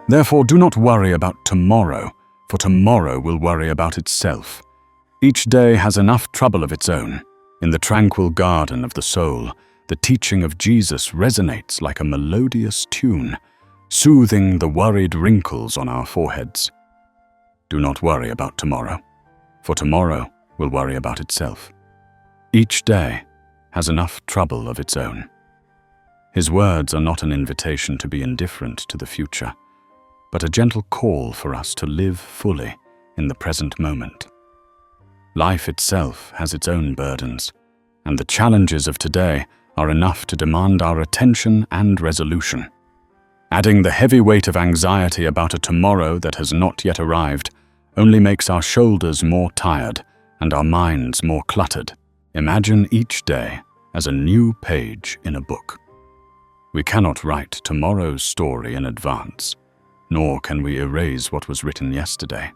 Therefore, do not worry about tomorrow, for tomorrow will worry about itself. Each day has enough trouble of its own. In the tranquil garden of the soul, the teaching of Jesus resonates like a melodious tune, soothing the worried wrinkles on our foreheads. Do not worry about tomorrow, for tomorrow will worry about itself. Each day has enough trouble of its own. His words are not an invitation to be indifferent to the future, but a gentle call for us to live fully in the present moment. Life itself has its own burdens, and the challenges of today are enough to demand our attention and resolution. Adding the heavy weight of anxiety about a tomorrow that has not yet arrived only makes our shoulders more tired and our minds more cluttered. Imagine each day as a new page in a book. We cannot write tomorrow's story in advance, nor can we erase what was written yesterday.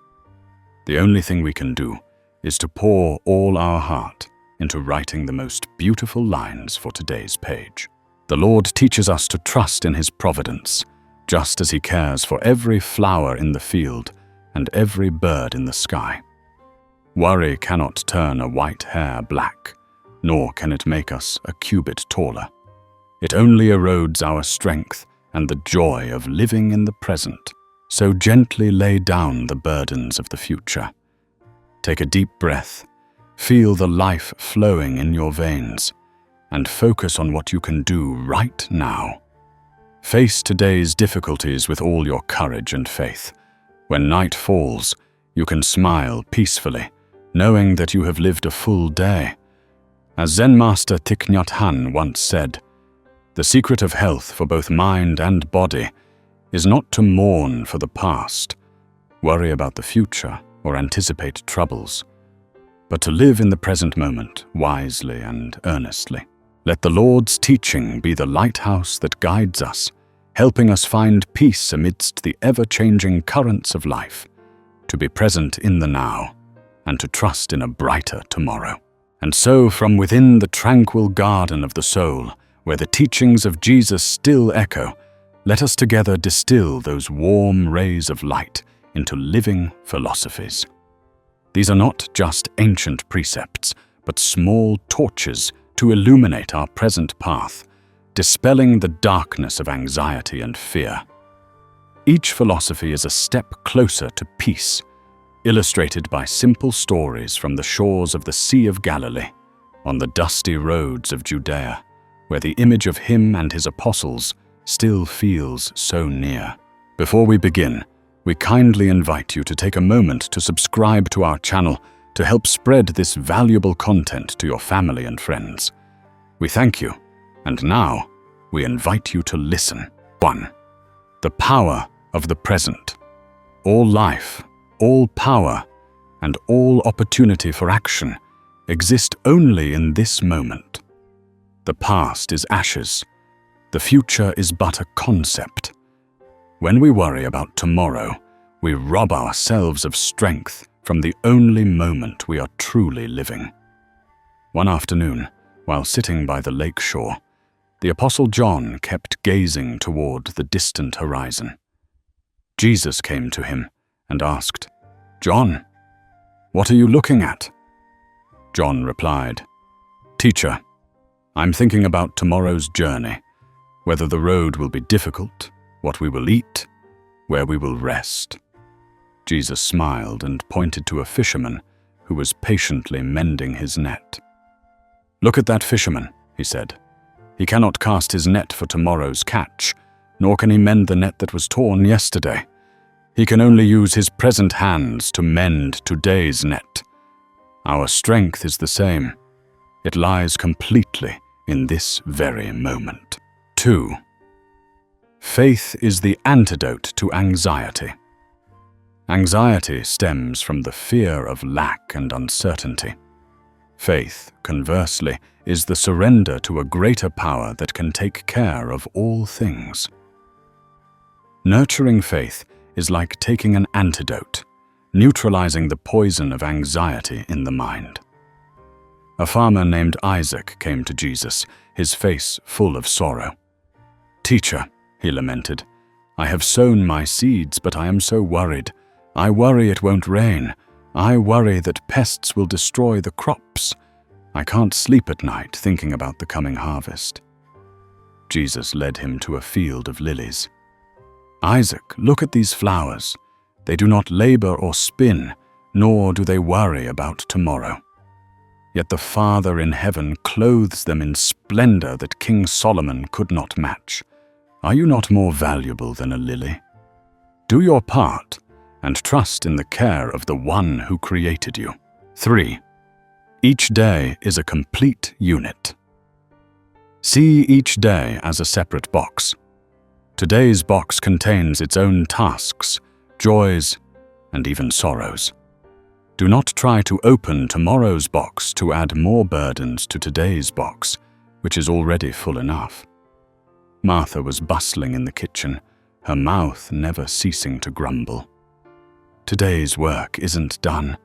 The only thing we can do is to pour all our heart into writing the most beautiful lines for today's page. The Lord teaches us to trust in His providence, just as He cares for every flower in the field and every bird in the sky. Worry cannot turn a white hair black, nor can it make us a cubit taller. It only erodes our strength and the joy of living in the present. So gently lay down the burdens of the future. Take a deep breath, feel the life flowing in your veins, and focus on what you can do right now. Face today's difficulties with all your courage and faith. When night falls, you can smile peacefully, knowing that you have lived a full day. As Zen master Thich Nhat Hanh once said, "The secret of health for both mind and body is not to mourn for the past, worry about the future, or anticipate troubles, but to live in the present moment wisely and earnestly. Let the Lord's teaching be the lighthouse that guides us, helping us find peace amidst the ever-changing currents of life, to be present in the now, and to trust in a brighter tomorrow." And so, from within the tranquil garden of the soul, where the teachings of Jesus still echo, let us together distill those warm rays of light into living philosophies. These are not just ancient precepts, but small torches to illuminate our present path, dispelling the darkness of anxiety and fear. Each philosophy is a step closer to peace, illustrated by simple stories from the shores of the Sea of Galilee, on the dusty roads of Judea, where the image of Him and His apostles still feels so near. Before we begin, we kindly invite you to take a moment to subscribe to our channel to help spread this valuable content to your family and friends. We thank you, and now we invite you to listen. 1. The power of the present. All life, all power, and all opportunity for action exist only in this moment. The past is ashes. The future is but a concept. When we worry about tomorrow, we rob ourselves of strength from the only moment we are truly living. One afternoon, while sitting by the lake shore, the Apostle John kept gazing toward the distant horizon. Jesus came to him and asked, "John, what are you looking at?" John replied, "Teacher, I'm thinking about tomorrow's journey, whether the road will be difficult, what we will eat, where we will rest." Jesus smiled and pointed to a fisherman who was patiently mending his net. "Look at that fisherman," he said. "He cannot cast his net for tomorrow's catch, nor can he mend the net that was torn yesterday. He can only use his present hands to mend today's net. Our strength is the same. It lies completely in this very moment." 2. Faith is the antidote to anxiety. Anxiety stems from the fear of lack and uncertainty. Faith, conversely, is the surrender to a greater power that can take care of all things. Nurturing faith is like taking an antidote, neutralizing the poison of anxiety in the mind. A farmer named Isaac came to Jesus, his face full of sorrow. "Teacher," he lamented, I have sown my seeds, but I am so worried. I worry it won't rain. I worry that pests will destroy the crops. I can't sleep at night thinking about the coming harvest." Jesus led him to a field of lilies. "Isaac, look at these flowers. They do not labor or spin, nor do they worry about tomorrow. Yet the Father in heaven clothes them in splendor that King Solomon could not match. Are you not more valuable than a lily? Do your part and trust in the care of the one who created you." 3. Each day is a complete unit. See each day as a separate box. Today's box contains its own tasks, joys, and even sorrows. Do not try to open tomorrow's box to add more burdens to today's box, which is already full enough. Martha was bustling in the kitchen, her mouth never ceasing to grumble. "Today's work isn't done,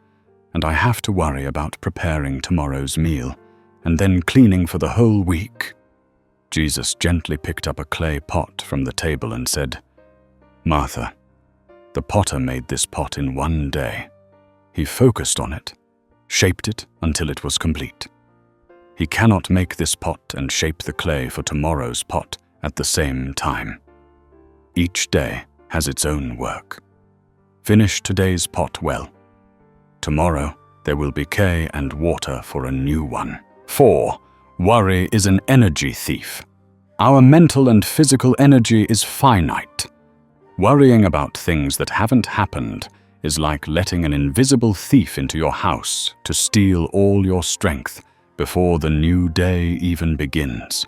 and I have to worry about preparing tomorrow's meal, and then cleaning for the whole week." Jesus gently picked up a clay pot from the table and said, "Martha, the potter made this pot in one day. He focused on it, shaped it until it was complete. He cannot make this pot and shape the clay for tomorrow's pot at the same time. Each day has its own work. Finish today's pot well. Tomorrow there will be clay and water for a new one." 4. Worry is an energy thief. Our mental and physical energy is finite. Worrying about things that haven't happened is like letting an invisible thief into your house to steal all your strength before the new day even begins.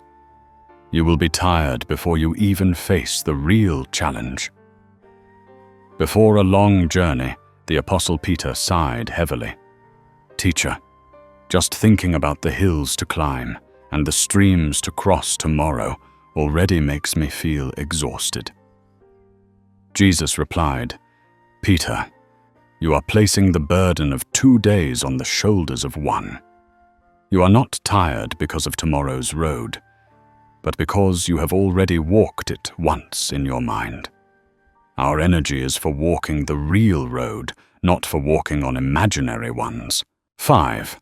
You will be tired before you even face the real challenge. Before a long journey, the Apostle Peter sighed heavily. "Teacher, just thinking about the hills to climb and the streams to cross tomorrow already makes me feel exhausted." Jesus replied, "Peter, you are placing the burden of 2 days on the shoulders of one. You are not tired because of tomorrow's road, but because you have already walked it once in your mind. Our energy is for walking the real road, not for walking on imaginary ones." 5.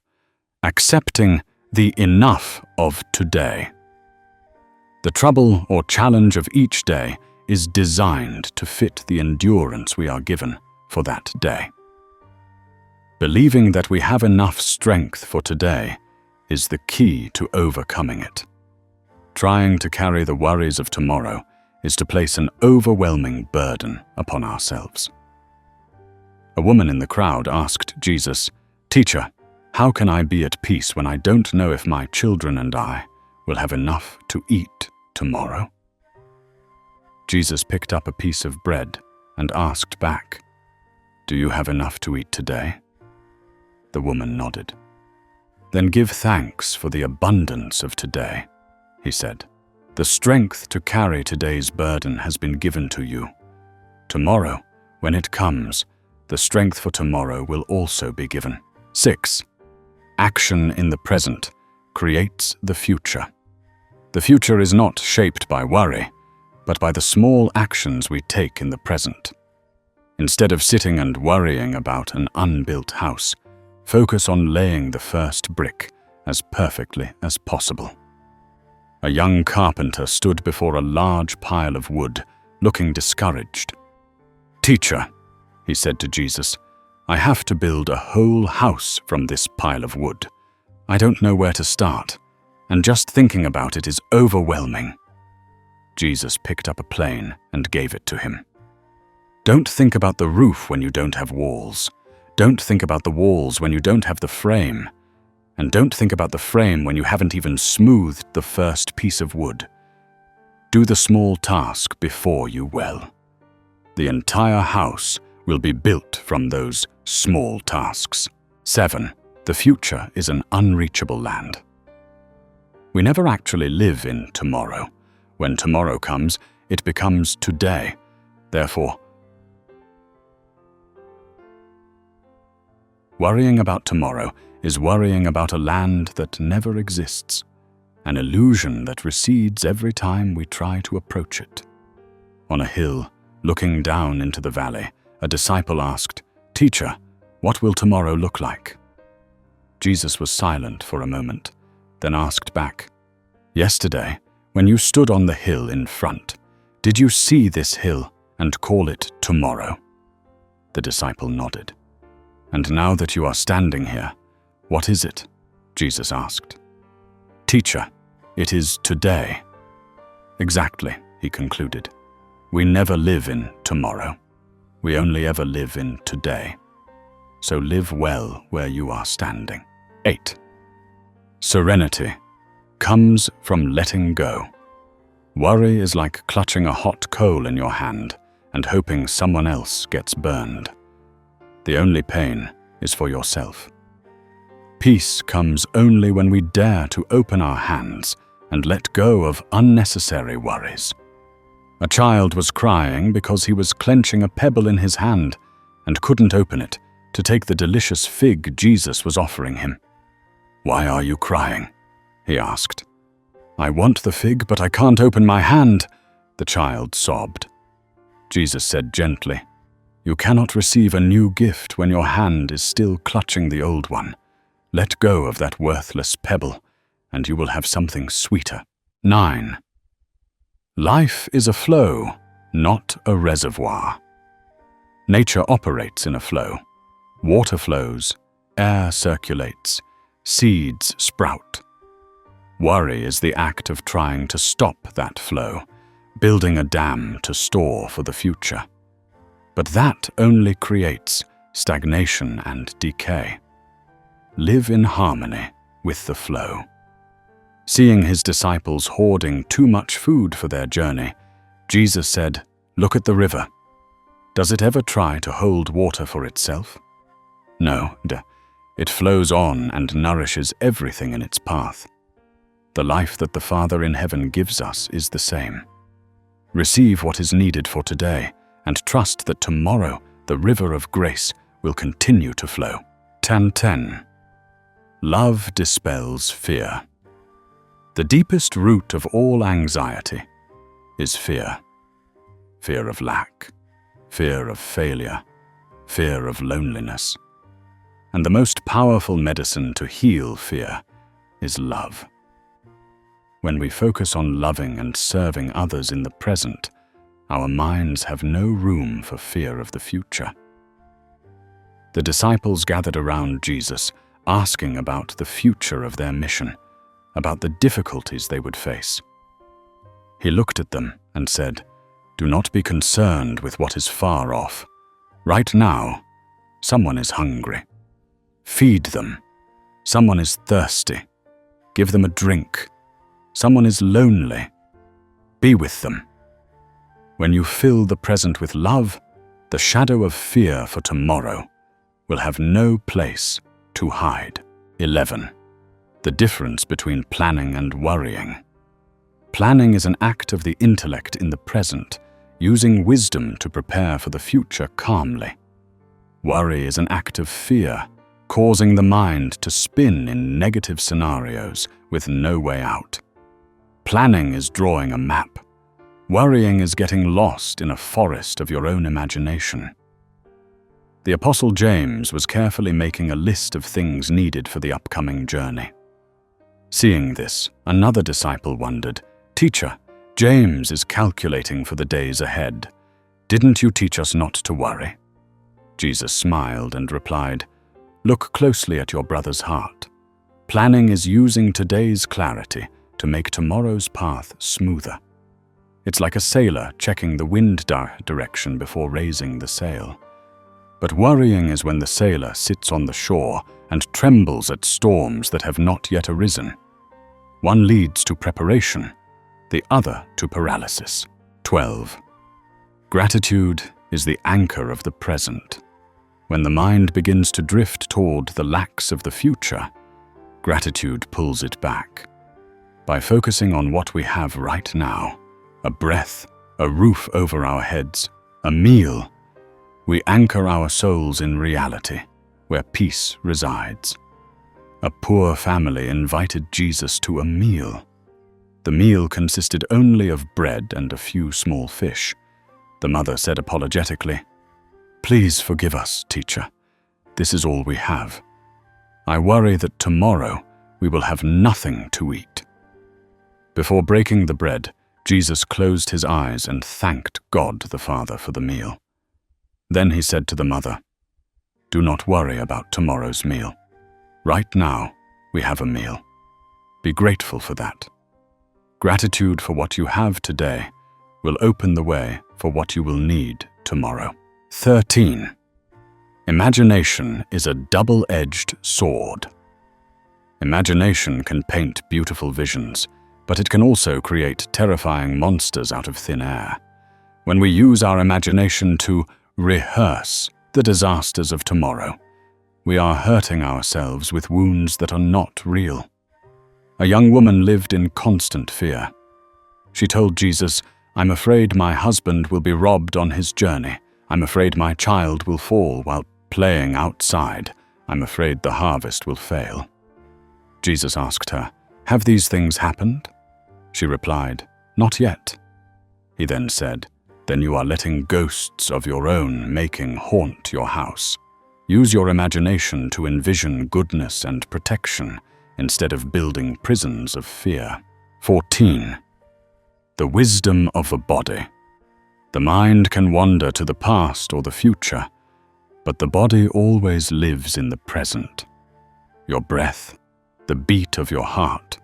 Accepting the enough of today. The trouble or challenge of each day is designed to fit the endurance we are given for that day. Believing that we have enough strength for today is the key to overcoming it. Trying to carry the worries of tomorrow is to place an overwhelming burden upon ourselves. A woman in the crowd asked Jesus, "Teacher, how can I be at peace when I don't know if my children and I will have enough to eat tomorrow?" Jesus picked up a piece of bread and asked back, "Do you have enough to eat today?" The woman nodded. "Then give thanks for the abundance of today," he said. "The strength to carry today's burden has been given to you. Tomorrow, when it comes, the strength for tomorrow will also be given." 6. Action in the present creates the future. The future is not shaped by worry, but by the small actions we take in the present. Instead of sitting and worrying about an unbuilt house, focus on laying the first brick as perfectly as possible. A young carpenter stood before a large pile of wood, looking discouraged. "Teacher," he said to Jesus, "I have to build a whole house from this pile of wood. I don't know where to start, and just thinking about it is overwhelming." Jesus picked up a plane and gave it to him. Don't think about the roof when you don't have walls. Don't think about the walls when you don't have the frame. And don't think about the frame when you haven't even smoothed the first piece of wood. Do the small task before you well. The entire house will be built from those small tasks. 7. The future is an unreachable land. We never actually live in tomorrow. When tomorrow comes, it becomes today. Therefore, worrying about tomorrow is worrying about a land that never exists, an illusion that recedes every time we try to approach it. On a hill, Looking down into the valley, a disciple asked, "Teacher, what will tomorrow look like?" Jesus was silent for a moment, then asked back, "Yesterday, when you stood on the hill in front, did you see this hill and call it tomorrow?" The disciple nodded. "And now that you are standing here, what is it?" Jesus asked. "Teacher, it is today." "Exactly," he concluded. "We never live in tomorrow. We only ever live in today. So live well where you are standing." 8. Serenity comes from letting go. Worry is like clutching a hot coal in your hand and hoping someone else gets burned. The only pain is for yourself. Peace comes only when we dare to open our hands and let go of unnecessary worries. A child was crying because he was clenching a pebble in his hand and couldn't open it to take the delicious fig Jesus was offering him. "Why are you crying?" he asked. "I want the fig, but I can't open my hand," the child sobbed. Jesus said gently, "You cannot receive a new gift when your hand is still clutching the old one. Let go of that worthless pebble, and you will have something sweeter." 9. Life is a flow, not a reservoir. Nature operates in a flow. Water flows, air circulates, seeds sprout. Worry is the act of trying to stop that flow, building a dam to store for the future. But that only creates stagnation and decay. Live in harmony with the flow. Seeing his disciples hoarding too much food for their journey, Jesus said, "Look at the river. Does it ever try to hold water for itself? No, it flows on and nourishes everything in its path. The life that the Father in heaven gives us is the same. Receive what is needed for today and trust that tomorrow the river of grace will continue to flow." 10. Love dispels fear. The deepest root of all anxiety is fear. Fear of lack, fear of failure, fear of loneliness. And the most powerful medicine to heal fear is love. When we focus on loving and serving others in the present, our minds have no room for fear of the future. The disciples gathered around Jesus, asking about the future of their mission, about the difficulties they would face. He looked at them and said, "Do not be concerned with what is far off. Right now, someone is hungry. Feed them. Someone is thirsty. Give them a drink. Someone is lonely. Be with them." When you fill the present with love, the shadow of fear for tomorrow will have no place to hide. 11. The difference between planning and worrying. Planning is an act of the intellect in the present, using wisdom to prepare for the future calmly. Worry is an act of fear, causing the mind to spin in negative scenarios with no way out. Planning is drawing a map. Worrying is getting lost in a forest of your own imagination. The Apostle James was carefully making a list of things needed for the upcoming journey. Seeing this, another disciple wondered, "Teacher, James is calculating for the days ahead. Didn't you teach us not to worry?" Jesus smiled and replied, "Look closely at your brother's heart. Planning is using today's clarity to make tomorrow's path smoother. It's like a sailor checking the wind direction before raising the sail. But worrying is when the sailor sits on the shore and trembles at storms that have not yet arisen. One leads to preparation, the other to paralysis. 12. Gratitude is the anchor of the present. When the mind begins to drift toward the lacks of the future, gratitude pulls it back. By focusing on what we have right now, a breath, a roof over our heads, a meal, we anchor our souls in reality, where peace resides. A poor family invited Jesus to a meal. The meal consisted only of bread and a few small fish. The mother said apologetically, "Please forgive us, teacher. This is all we have. I worry that tomorrow we will have nothing to eat." Before breaking the bread, Jesus closed his eyes and thanked God the Father for the meal. Then he said to the mother, "Do not worry about tomorrow's meal. Right now, we have a meal. Be grateful for that. Gratitude for what you have today will open the way for what you will need tomorrow." 13. Imagination is a double-edged sword. Imagination can paint beautiful visions, but it can also create terrifying monsters out of thin air. When we use our imagination to rehearse the disasters of tomorrow, we are hurting ourselves with wounds that are not real. A young woman lived in constant fear. She told Jesus, "I'm afraid my husband will be robbed on his journey. I'm afraid my child will fall while playing outside. I'm afraid the harvest will fail." Jesus asked her, "Have these things happened?" She replied, "Not yet." He then said, "Then you are letting ghosts of your own making haunt your house. Use your imagination to envision goodness and protection instead of building prisons of fear." 14. The wisdom of the body. The mind can wander to the past or the future, but the body always lives in the present. Your breath, the beat of your heart,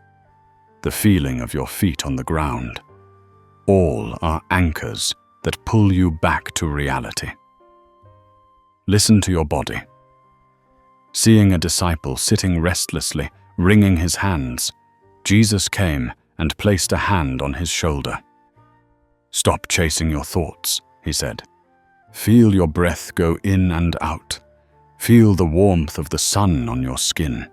the feeling of your feet on the ground, all are anchors that pull you back to reality. Listen to your body. Seeing a disciple sitting restlessly, wringing his hands, Jesus came and placed a hand on his shoulder. "Stop chasing your thoughts," he said. "Feel your breath go in and out. Feel the warmth of the sun on your skin.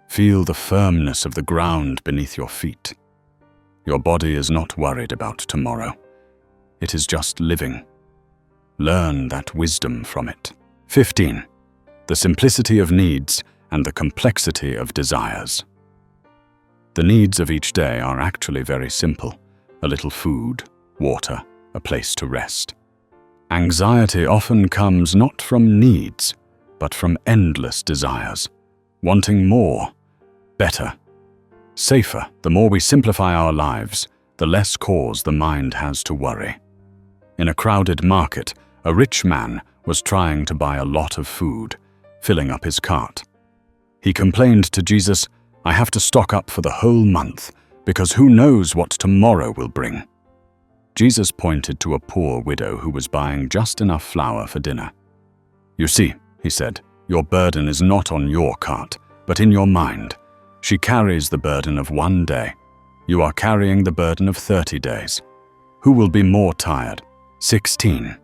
Feel the firmness of the ground beneath your feet. Your body is not worried about tomorrow. It is just living. Learn that wisdom from it." 15. The simplicity of needs and the complexity of desires. The needs of each day are actually very simple: a little food, water, a place to rest. Anxiety often comes not from needs, but from endless desires, wanting more, better, safer. The more we simplify our lives, the less cause the mind has to worry. In a crowded market, a rich man was trying to buy a lot of food, filling up his cart. He complained to Jesus, "I have to stock up for the whole month, because who knows what tomorrow will bring." Jesus pointed to a poor widow who was buying just enough flour for dinner. "You see," he said, "your burden is not on your cart, but in your mind. She carries the burden of one day. You are carrying the burden of 30 days. Who will be more tired?" 16.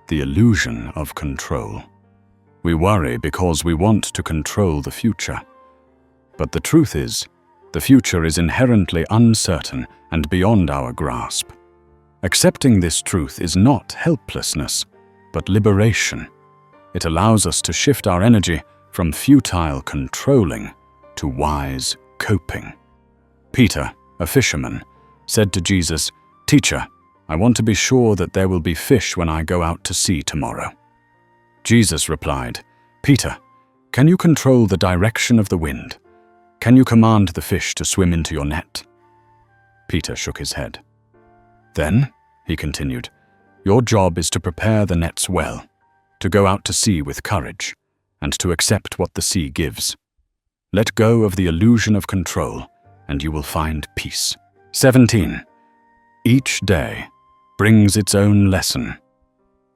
The illusion of control. We worry because we want to control the future. But the truth is, the future is inherently uncertain and beyond our grasp. Accepting this truth is not helplessness, but liberation. It allows us to shift our energy from futile controlling to wise coping. Peter, a fisherman, said to Jesus, "Teacher, I want to be sure that there will be fish when I go out to sea tomorrow." Jesus replied, "Peter, can you control the direction of the wind? Can you command the fish to swim into your net?" Peter shook his head. "Then," he continued, "your job is to prepare the nets well, to go out to sea with courage, and to accept what the sea gives. Let go of the illusion of control, and you will find peace." 17. Each day brings its own lesson.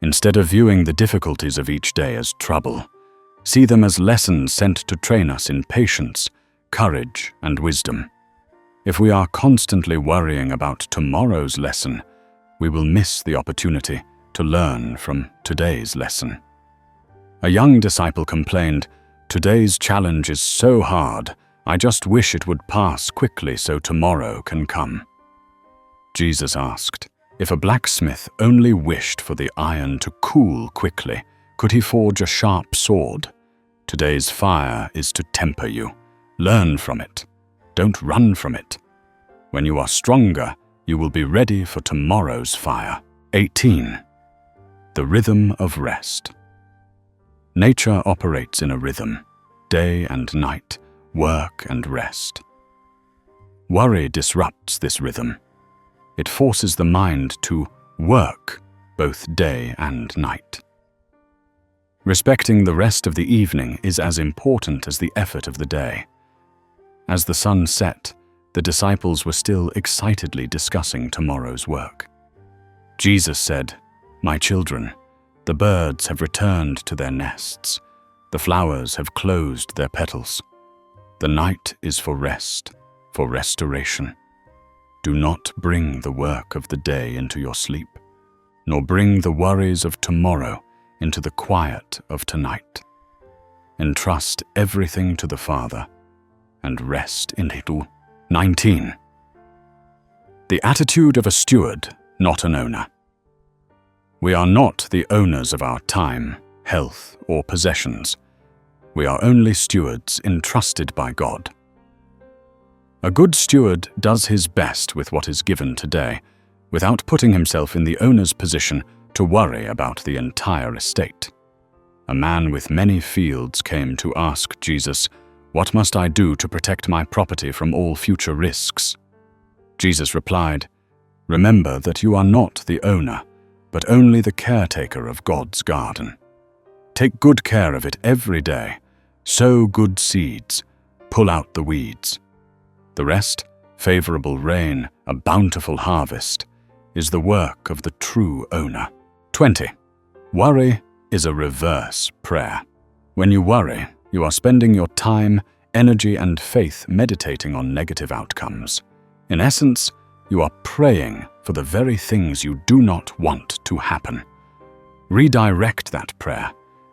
Instead of viewing the difficulties of each day as trouble, see them as lessons sent to train us in patience, courage, and wisdom. If we are constantly worrying about tomorrow's lesson, we will miss the opportunity to learn from today's lesson. A young disciple complained, "Today's challenge is so hard, I just wish it would pass quickly so tomorrow can come." Jesus asked, if a blacksmith only wished for the iron to cool quickly, could he forge a sharp sword? Today's fire is to temper you. Learn from it. Don't run from it. When you are stronger, you will be ready for tomorrow's fire. 18. The rhythm of rest. Nature operates in a rhythm, day and night, work and rest. Worry disrupts this rhythm. It forces the mind to work both day and night. Respecting the rest of the evening is as important as the effort of the day. As the sun set, the disciples were still excitedly discussing tomorrow's work. Jesus said, "My children, the birds have returned to their nests. The flowers have closed their petals. The night is for rest, for restoration. Do not bring the work of the day into your sleep, nor bring the worries of tomorrow into the quiet of tonight. Entrust everything to the Father and rest in it." 19. The attitude of a steward, not an owner. We are not the owners of our time, health, or possessions. We are only stewards entrusted by God. A good steward does his best with what is given today, without putting himself in the owner's position to worry about the entire estate. A man with many fields came to ask Jesus, "What must I do to protect my property from all future risks?" Jesus replied, "Remember that you are not the owner, but only the caretaker of God's garden. Take good care of it every day. Sow good seeds, pull out the weeds. The rest, favorable rain, a bountiful harvest, is the work of the true owner." 20. Worry is a reverse prayer. When you worry, you are spending your time, energy, and faith meditating on negative outcomes. In essence, you are praying for the very things you do not want to happen. Redirect that prayer.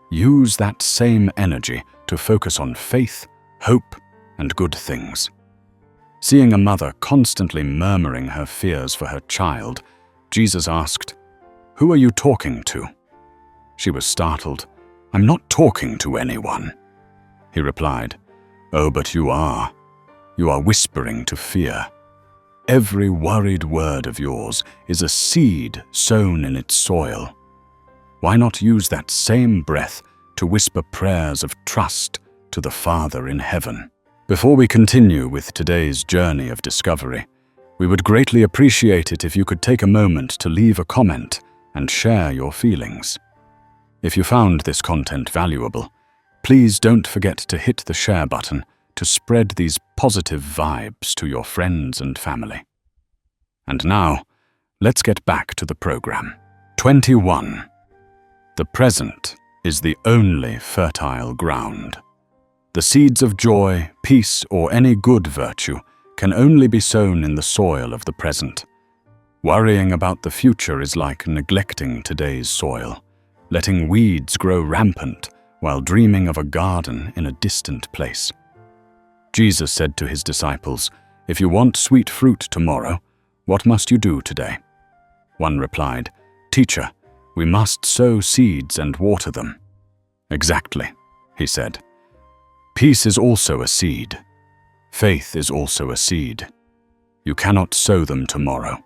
Use that same energy to focus on faith, hope, and good things. Seeing a mother constantly murmuring her fears for her child, Jesus asked, "Who are you talking to?" She was startled. "I'm not talking to anyone." He replied, "Oh, but you are. You are whispering to fear. Every worried word of yours is a seed sown in its soil. Why not use that same breath to whisper prayers of trust to the Father in heaven?" Before we continue with today's journey of discovery, we would greatly appreciate it if you could take a moment to leave a comment and share your feelings. If you found this content valuable, please don't forget to hit the share button to spread these positive vibes to your friends and family. And now, let's get back to the program. 21. The present is the only fertile ground. The seeds of joy, peace, or any good virtue can only be sown in the soil of the present. Worrying about the future is like neglecting today's soil, letting weeds grow rampant while dreaming of a garden in a distant place. Jesus said to his disciples, "If you want sweet fruit tomorrow, what must you do today?" One replied, "Teacher, we must sow seeds and water them." "Exactly," he said. Peace is also a seed. Faith is also a seed. You cannot sow them tomorrow.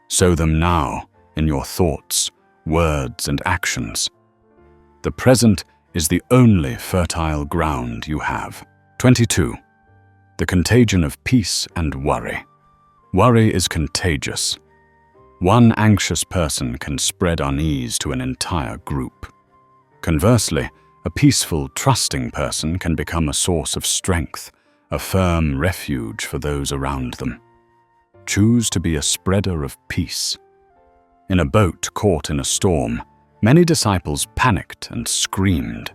Sow them now in your thoughts, words, and actions. The present is the only fertile ground you have. 22. The contagion of peace and worry. Worry is contagious. One anxious person can spread unease to an entire group. Conversely, a peaceful, trusting person can become a source of strength, a firm refuge for those around them. Choose to be a spreader of peace. In a boat caught in a storm, many disciples panicked and screamed.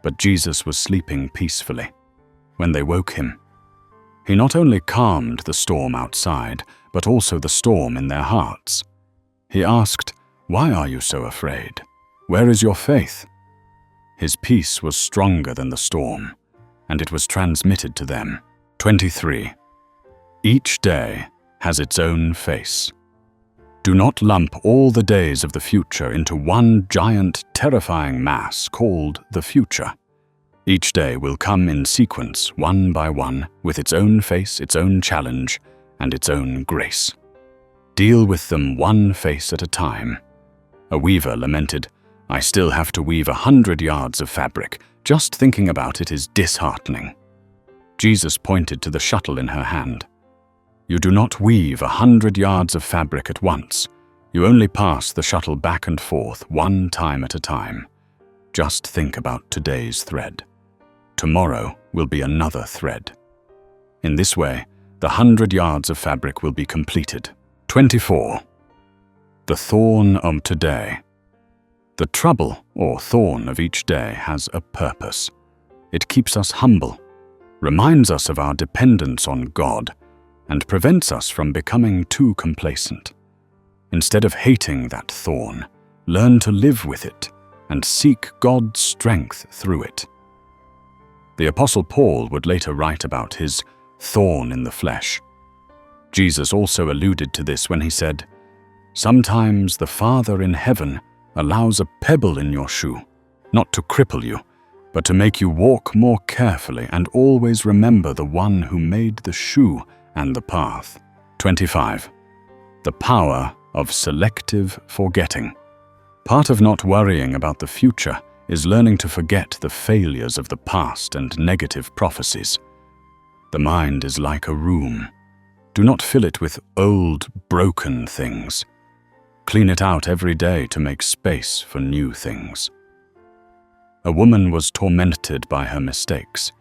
But Jesus was sleeping peacefully. When they woke him, he not only calmed the storm outside, but also the storm in their hearts. He asked, "Why are you so afraid? Where is your faith?" His peace was stronger than the storm, and it was transmitted to them. 23. Each day has its own face. Do not lump all the days of the future into one giant, terrifying mass called the future. Each day will come in sequence, one by one, with its own face, its own challenge, and its own grace. Deal with them one face at a time. A weaver lamented, "I still have to weave 100 yards of fabric. Just thinking about it is disheartening." Jesus pointed to the shuttle in her hand. "You do not weave 100 yards of fabric at once. You only pass the shuttle back and forth one time at a time. Just think about today's thread. Tomorrow will be another thread. In this way, the 100 yards of fabric will be completed." 24. The thorn of today. The trouble or thorn of each day has a purpose. It keeps us humble, reminds us of our dependence on God, and prevents us from becoming too complacent. Instead of hating that thorn, learn to live with it and seek God's strength through it. The Apostle Paul would later write about his thorn in the flesh. Jesus also alluded to this when he said, "Sometimes the Father in heaven allows a pebble in your shoe, not to cripple you, but to make you walk more carefully and always remember the one who made the shoe and the path." 25. The power of selective forgetting. Part of not worrying about the future is learning to forget the failures of the past and negative prophecies. The mind is like a room. Do not fill it with old, broken things. Clean it out every day to make space for new things. A woman was tormented by her mistakes.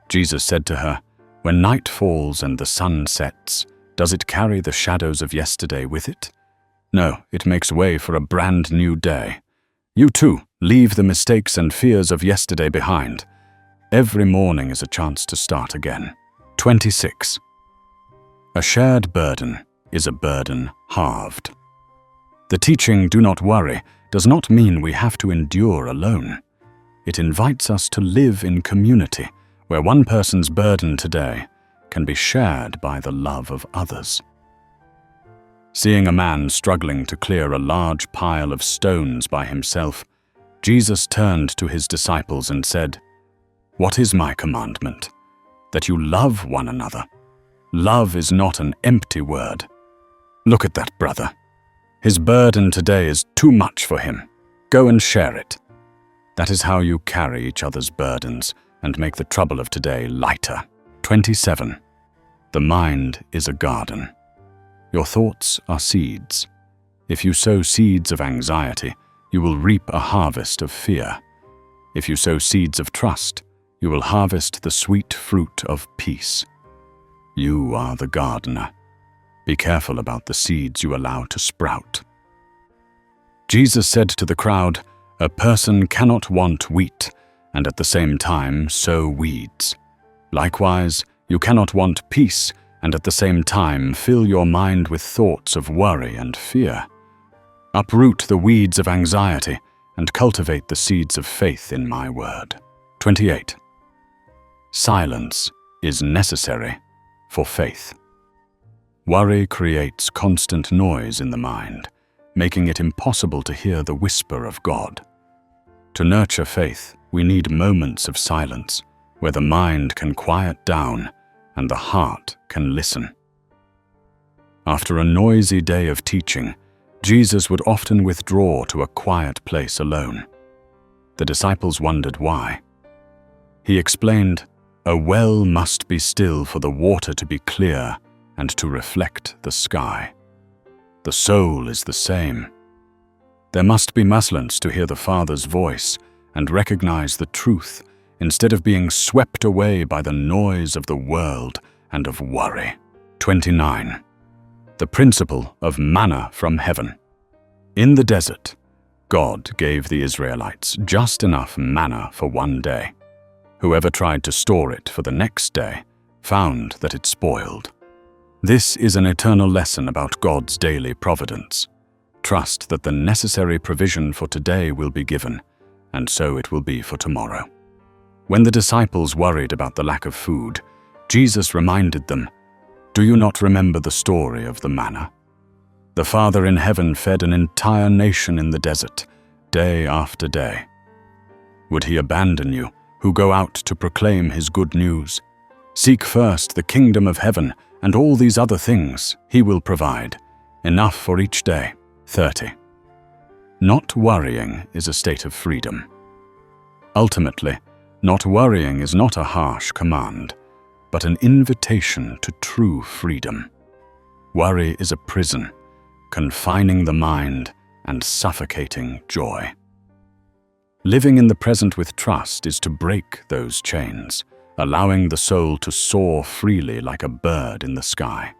Jesus said to her, "When night falls and the sun sets, does it carry the shadows of yesterday with it? No, it makes way for a brand new day. You too, leave the mistakes and fears of yesterday behind. Every morning is a chance to start again." 26. A shared burden is a burden halved. The teaching, "Do not worry," does not mean we have to endure alone. It invites us to live in community, where one person's burden today can be shared by the love of others. Seeing a man struggling to clear a large pile of stones by himself, Jesus turned to his disciples and said, "What is my commandment? That you love one another. Love is not an empty word. Look at that brother. His burden today is too much for him. Go and share it." That is how you carry each other's burdens and make the trouble of today lighter. 27. The mind is a garden. Your thoughts are seeds. If you sow seeds of anxiety, you will reap a harvest of fear. If you sow seeds of trust, you will harvest the sweet fruit of peace. You are the gardener. Be careful about the seeds you allow to sprout. Jesus said to the crowd, "A person cannot want wheat and at the same time sow weeds. Likewise, you cannot want peace and at the same time fill your mind with thoughts of worry and fear. Uproot the weeds of anxiety and cultivate the seeds of faith in my word." 28. Silence is necessary for faith. Worry creates constant noise in the mind, making it impossible to hear the whisper of God. To nurture faith, we need moments of silence where the mind can quiet down and the heart can listen. After a noisy day of teaching, Jesus would often withdraw to a quiet place alone. The disciples wondered why. He explained, "A well must be still for the water to be clear and to reflect the sky. The soul is the same. There must be silence to hear the Father's voice and recognize the truth instead of being swept away by the noise of the world and of worry." 29. The principle of manna from heaven. In the desert, God gave the Israelites just enough manna for one day. Whoever tried to store it for the next day found that it spoiled. This is an eternal lesson about God's daily providence. Trust that the necessary provision for today will be given, and so it will be for tomorrow. When the disciples worried about the lack of food, Jesus reminded them, "Do you not remember the story of the manna? The Father in heaven fed an entire nation in the desert, day after day. Would he abandon you, who go out to proclaim his good news? Seek first the kingdom of heaven, and all these other things he will provide. enough for each day. 30. Not worrying is a state of freedom. Ultimately, not worrying is not a harsh command, but an invitation to true freedom. Worry is a prison, confining the mind and suffocating joy. Living in the present with trust is to break those chains, allowing the soul to soar freely like a bird in the sky.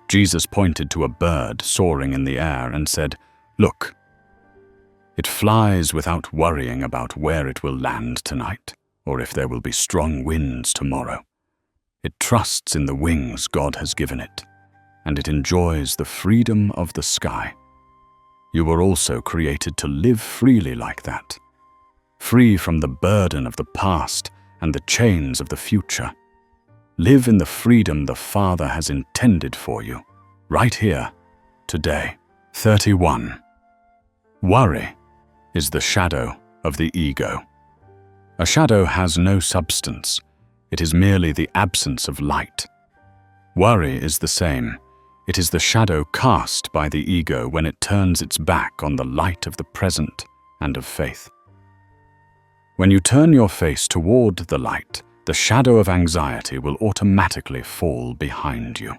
Jesus pointed to a bird soaring in the air and said, "Look, it flies without worrying about where it will land tonight, or if there will be strong winds tomorrow. It trusts in the wings God has given it, and it enjoys the freedom of the sky." You were also created to live freely like that, free from the burden of the past and the chains of the future. Live in the freedom the Father has intended for you, right here, today. 31. Worry is the shadow of the ego. A shadow has no substance. It is merely the absence of light. Worry is the same. It is the shadow cast by the ego when it turns its back on the light of the present and of faith. When you turn your face toward the light, the shadow of anxiety will automatically fall behind you.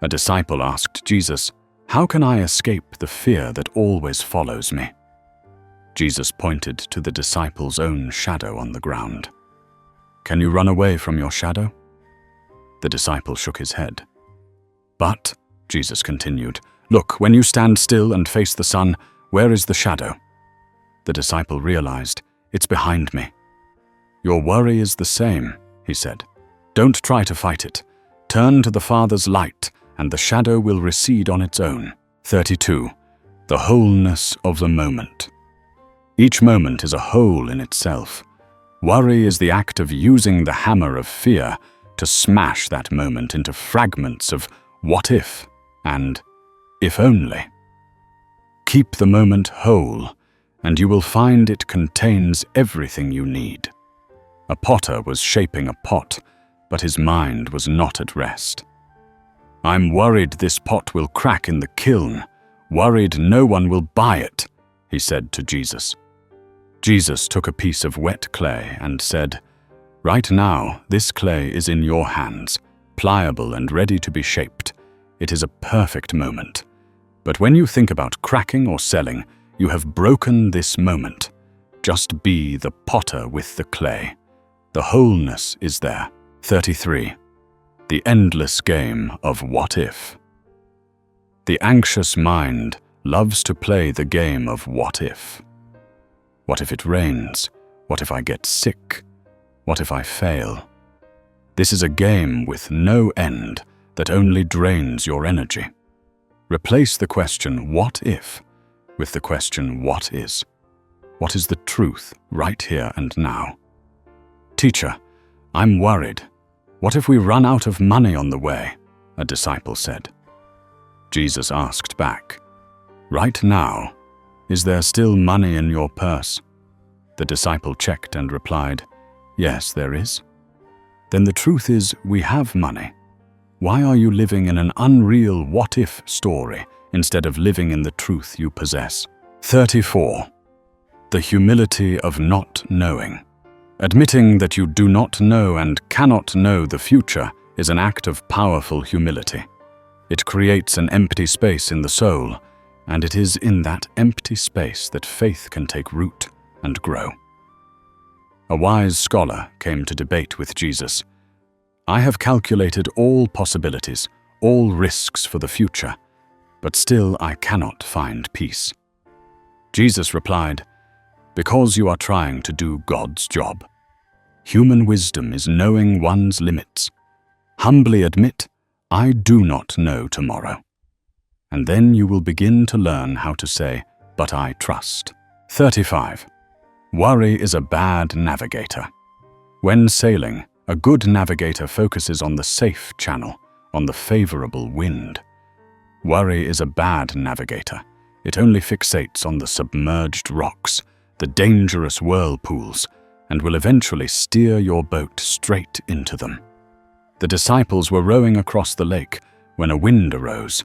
A disciple asked Jesus, "How can I escape the fear that always follows me?" Jesus pointed to the disciple's own shadow on the ground. "Can you run away from your shadow?" The disciple shook his head. "But," Jesus continued, "look, when you stand still and face the sun, where is the shadow?" The disciple realized, "It's behind me." "Your worry is the same," he said. "Don't try to fight it. Turn to the Father's light, and the shadow will recede on its own." 32. The wholeness of the moment. Each moment is a whole in itself. Worry is the act of using the hammer of fear to smash that moment into fragments of what if and if only. Keep the moment whole, and you will find it contains everything you need. A potter was shaping a pot, but his mind was not at rest. "I'm worried this pot will crack in the kiln, worried no one will buy it," he said to Jesus. Jesus took a piece of wet clay and said, "Right now, this clay is in your hands, pliable and ready to be shaped. It is a perfect moment. But when you think about cracking or selling, you have broken this moment. Just be the potter with the clay. The wholeness is there." 33. The endless game of what if. The anxious mind loves to play the game of what if. What if it rains? What if I get sick? What if I fail? This is a game with no end that only drains your energy. Replace the question, "What if?" with the question, "What is?" What is the truth right here and now? "Teacher, I'm worried. What if we run out of money on the way?" a disciple said. Jesus asked back, "Right now, is there still money in your purse?" The disciple checked and replied, "Yes, there is." "Then the truth is, we have money. Why are you living in an unreal what-if story instead of living in the truth you possess?" 34. The humility of not knowing. Admitting that you do not know and cannot know the future is an act of powerful humility. It creates an empty space in the soul, and it is in that empty space that faith can take root and grow. A wise scholar came to debate with Jesus. "I have calculated all possibilities, all risks for the future, but still I cannot find peace." Jesus replied, "Because you are trying to do God's job. Human wisdom is knowing one's limits. Humbly admit, I do not know tomorrow. And then you will begin to learn how to say, but I trust." 35. Worry is a bad navigator. When sailing, a good navigator focuses on the safe channel, on the favorable wind. Worry is a bad navigator. It only fixates on the submerged rocks, the dangerous whirlpools, and will eventually steer your boat straight into them. The disciples were rowing across the lake when a wind arose.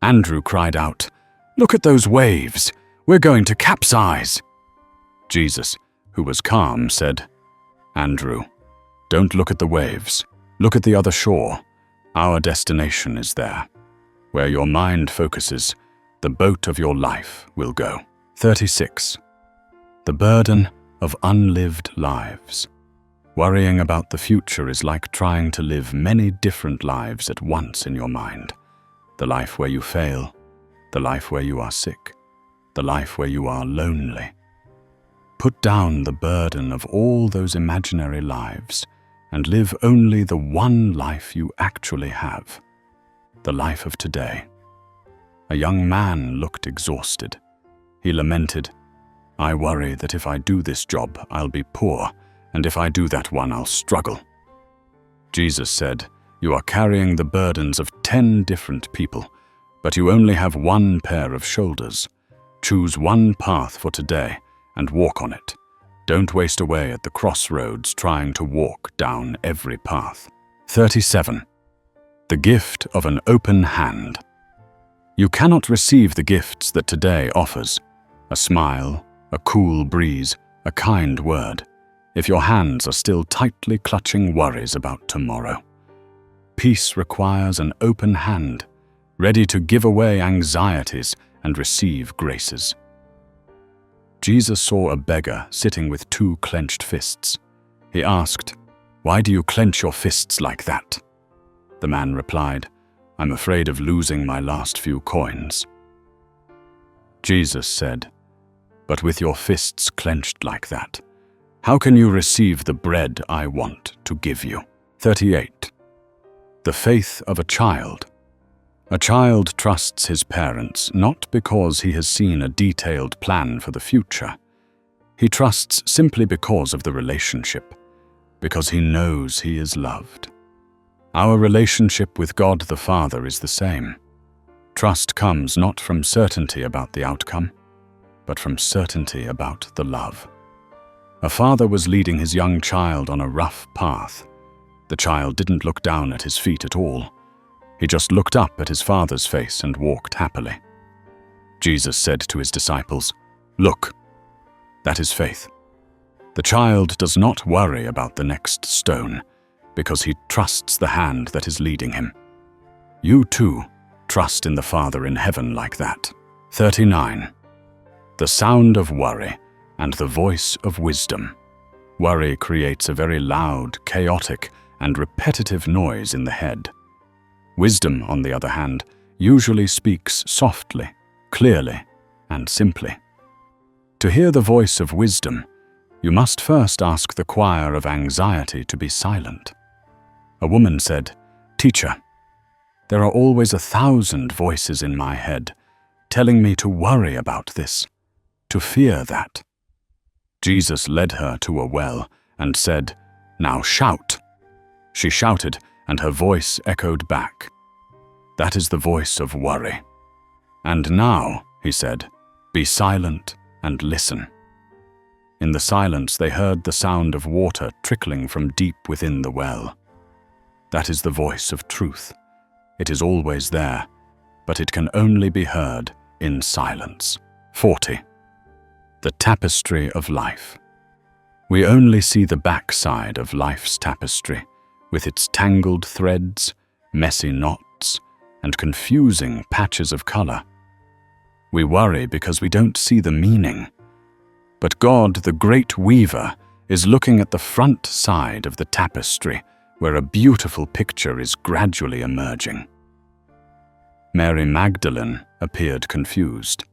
Andrew cried out, "Look at those waves! We're going to capsize!" Jesus, who was calm, said, "Andrew, don't look at the waves. Look at the other shore. Our destination is there. Where your mind focuses, the boat of your life will go." 36. The burden of unlived lives. Worrying about the future is like trying to live many different lives at once in your mind. The life where you fail, the life where you are sick, the life where you are lonely. Put down the burden of all those imaginary lives and live only the one life you actually have, the life of today. A young man looked exhausted. He lamented, "I worry that if I do this job, I'll be poor, and if I do that one, I'll struggle." Jesus said, "You are carrying the burdens of 10 different people, but you only have one pair of shoulders. Choose one path for today and walk on it. Don't waste away at the crossroads trying to walk down every path." 37. The gift of an open hand. You cannot receive the gifts that today offers, a smile, a cool breeze, a kind word, if your hands are still tightly clutching worries about tomorrow. Peace requires an open hand, ready to give away anxieties and receive graces. Jesus saw a beggar sitting with 2 clenched fists. He asked, "Why do you clench your fists like that?" The man replied, "I'm afraid of losing my last few coins." Jesus said, "But with your fists clenched like that, how can you receive the bread I want to give you?" 38. The faith of a child. A child trusts his parents not because he has seen a detailed plan for the future. He trusts simply because of the relationship, because he knows he is loved. Our relationship with God the Father is the same. Trust comes not from certainty about the outcome, but from certainty about the love. A father was leading his young child on a rough path. The child didn't look down at his feet at all. He just looked up at his father's face and walked happily. Jesus said to his disciples, "Look, that is faith." The child does not worry about the next stone because he trusts the hand that is leading him. You too trust in the Father in heaven like that. 39. The sound of worry and the voice of wisdom. Worry creates a very loud, chaotic, and repetitive noise in the head. Wisdom, on the other hand, usually speaks softly, clearly, and simply. To hear the voice of wisdom, you must first ask the choir of anxiety to be silent. A woman said, "Teacher, there are always 1,000 voices in my head, telling me to worry about this, to fear that." Jesus led her to a well and said, "Now shout." She shouted, and her voice echoed back. That is the voice of worry. "And now," he said, "be silent and listen." In the silence they heard the sound of water trickling from deep within the well. That is the voice of truth. It is always there, but it can only be heard in silence. 40. The tapestry of life. We only see the backside of life's tapestry, with its tangled threads, messy knots, and confusing patches of color. We worry because we don't see the meaning. But God, the great weaver, is looking at the front side of the tapestry, where a beautiful picture is gradually emerging. Mary Magdalene appeared confused.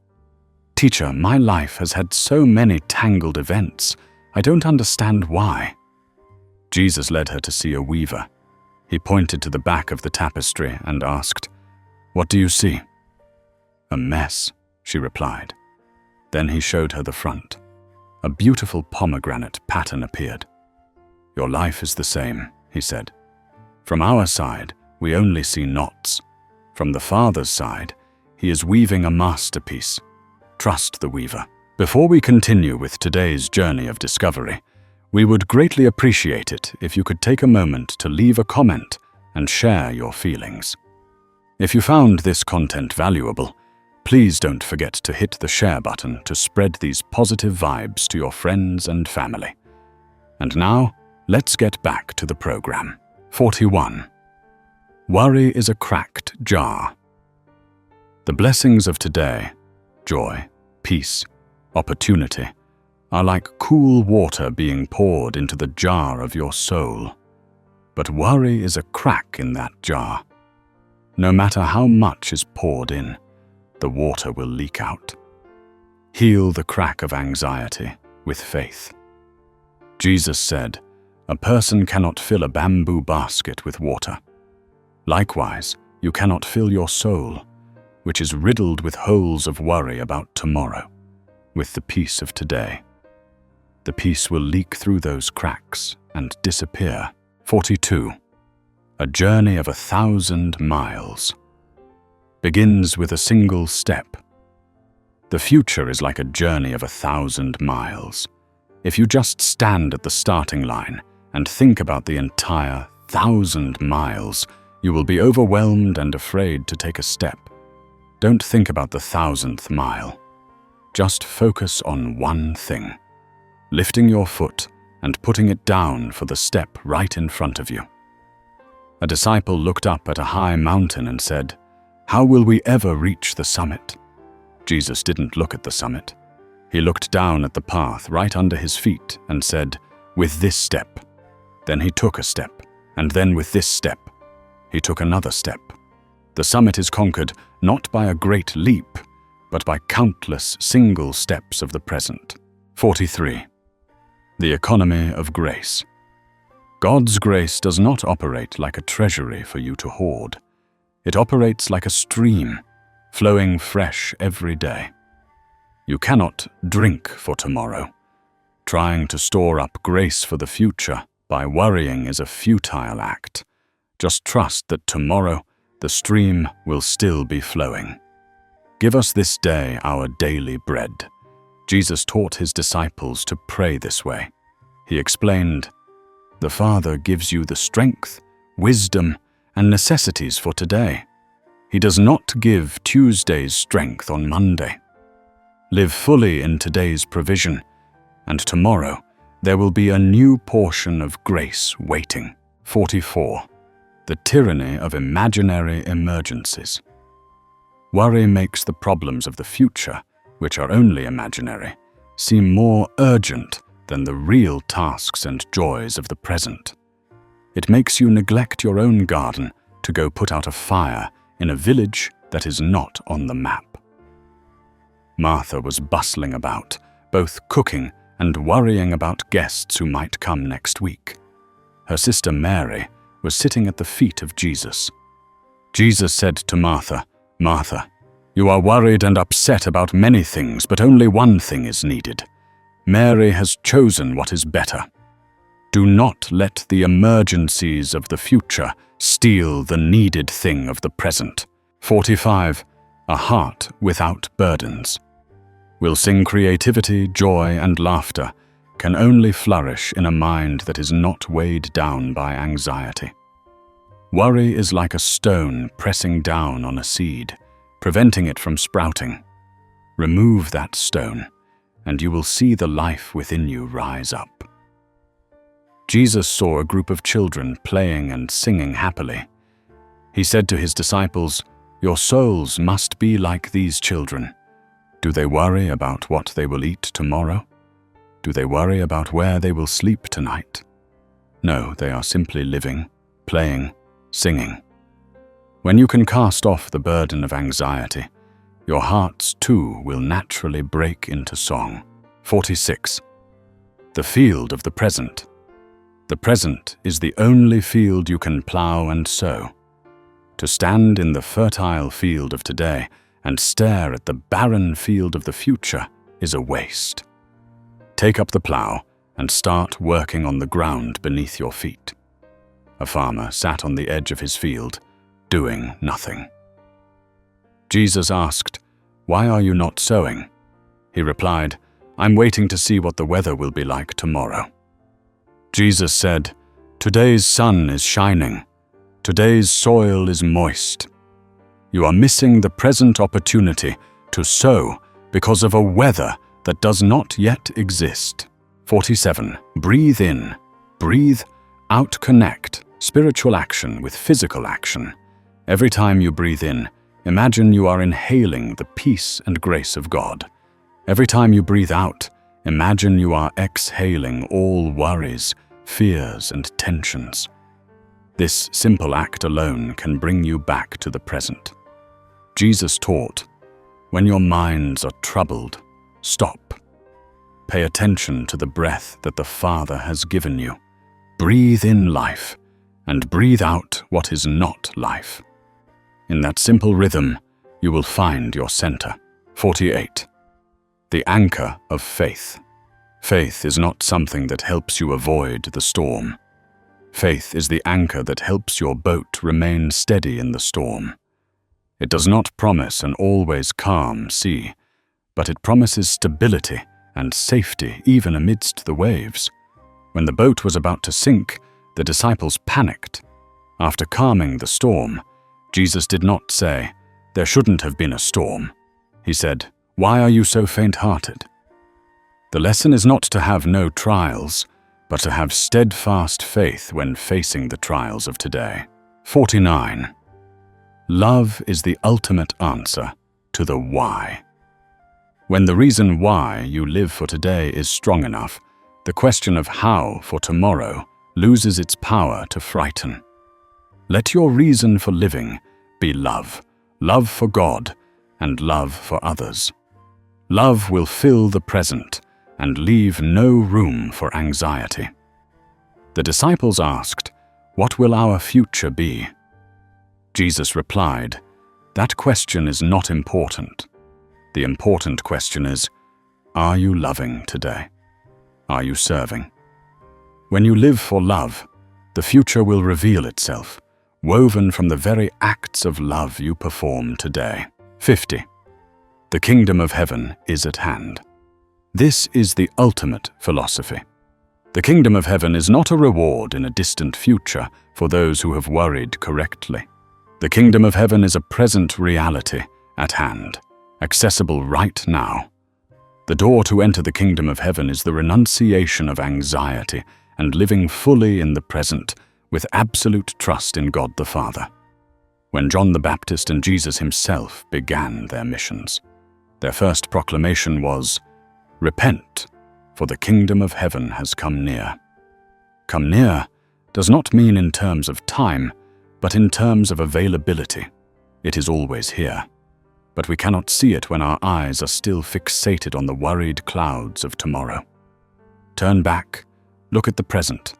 "Teacher, my life has had so many tangled events. I don't understand why." Jesus led her to see a weaver. He pointed to the back of the tapestry and asked, "What do you see?" "A mess," she replied. Then he showed her the front. A beautiful pomegranate pattern appeared. "Your life is the same," he said. "From our side, we only see knots. From the Father's side, he is weaving a masterpiece. Trust the weaver." Before we continue with today's journey of discovery, we would greatly appreciate it if you could take a moment to leave a comment and share your feelings. If you found this content valuable, please don't forget to hit the share button to spread these positive vibes to your friends and family. And now, let's get back to the program. 41. Worry is a cracked jar. The blessings of today, joy, peace, opportunity, are like cool water being poured into the jar of your soul. But worry is a crack in that jar. No matter how much is poured in, the water will leak out. Heal the crack of anxiety with faith. Jesus said, "A person cannot fill a bamboo basket with water. Likewise, you cannot fill your soul, which is riddled with holes of worry about tomorrow, with the peace of today. The peace will leak through those cracks and disappear." 42. A journey of 1,000 miles begins with a single step. The future is like a journey of 1,000 miles. If you just stand at the starting line and think about the entire 1,000 miles, you will be overwhelmed and afraid to take a step. Don't think about the 1,000th mile. Just focus on one thing: lifting your foot and putting it down for the step right in front of you. A disciple looked up at a high mountain and said, "How will we ever reach the summit?" Jesus didn't look at the summit. He looked down at the path right under his feet and said, "With this step." Then he took a step, and then with this step, he took another step. The summit is conquered not by a great leap, but by countless single steps of the present. 43. The economy of grace. God's grace does not operate like a treasury for you to hoard. It operates like a stream, flowing fresh every day. You cannot drink for tomorrow. Trying to store up grace for the future by worrying is a futile act. Just trust that tomorrow the stream will still be flowing. Give us this day our daily bread. Jesus taught his disciples to pray this way. He explained, "The Father gives you the strength, wisdom, and necessities for today. He does not give Tuesday's strength on Monday. Live fully in today's provision, and tomorrow there will be a new portion of grace waiting." 44. The tyranny of imaginary emergencies. Worry makes the problems of the future, which are only imaginary, seem more urgent than the real tasks and joys of the present. It makes you neglect your own garden to go put out a fire in a village that is not on the map. Martha was bustling about, both cooking and worrying about guests who might come next week. Her sister Mary was sitting at the feet of Jesus. Jesus said to Martha, "Martha, you are worried and upset about many things, but only one thing is needed. Mary has chosen what is better. Do not let the emergencies of the future steal the needed thing of the present." 45. A heart without burdens. Will sing creativity, joy, and laughter can only flourish in a mind that is not weighed down by anxiety. Worry is like a stone pressing down on a seed, preventing it from sprouting. Remove that stone, and you will see the life within you rise up. Jesus saw a group of children playing and singing happily. He said to his disciples, "Your souls must be like these children. Do they worry about what they will eat tomorrow? Do they worry about where they will sleep tonight? No, they are simply living, playing, singing." When you can cast off the burden of anxiety, your hearts too will naturally break into song. 46. The field of the present. The present is the only field you can plow and sow. To stand in the fertile field of today and stare at the barren field of the future is a waste. Take up the plow and start working on the ground beneath your feet. A farmer sat on the edge of his field, doing nothing. Jesus asked, "Why are you not sowing?" He replied, "I'm waiting to see what the weather will be like tomorrow." Jesus said, "Today's sun is shining. Today's soil is moist. You are missing the present opportunity to sow because of a weather that does not yet exist. 47. Breathe in. Breathe out. Connect spiritual action with physical action. Every time you breathe in, imagine you are inhaling the peace and grace of God. Every time you breathe out, imagine you are exhaling all worries, fears, and tensions. This simple act alone can bring you back to the present. Jesus taught, when your minds are troubled, stop. Pay attention to the breath that the Father has given you. Breathe in life and breathe out what is not life. In that simple rhythm, you will find your center. 48. The anchor of faith. Faith is not something that helps you avoid the storm. Faith is the anchor that helps your boat remain steady in the storm. It does not promise an always calm sea, but it promises stability and safety even amidst the waves. When the boat was about to sink, the disciples panicked. After calming the storm, Jesus did not say, "There shouldn't have been a storm." He said, "Why are you so faint-hearted?" The lesson is not to have no trials, but to have steadfast faith when facing the trials of today. 49. Love is the ultimate answer to the why. When the reason why you live for today is strong enough, the question of how for tomorrow loses its power to frighten. Let your reason for living be love, love for God, and love for others. Love will fill the present and leave no room for anxiety. The disciples asked, "What will our future be?" Jesus replied, "That question is not important. The important question is, are you loving today? Are you serving? When you live for love, the future will reveal itself, woven from the very acts of love you perform today. 50. The kingdom of heaven is at hand. This is the ultimate philosophy. The kingdom of heaven is not a reward in a distant future for those who have worried correctly. The kingdom of heaven is a present reality at hand, accessible right now. The door to enter the kingdom of heaven is the renunciation of anxiety and living fully in the present with absolute trust in God the Father. When John the Baptist and Jesus himself began their missions, their first proclamation was, "Repent, for the kingdom of heaven has come near." Come near does not mean in terms of time, but in terms of availability. It is always here, but we cannot see it when our eyes are still fixated on the worried clouds of tomorrow. Turn back, look at the present,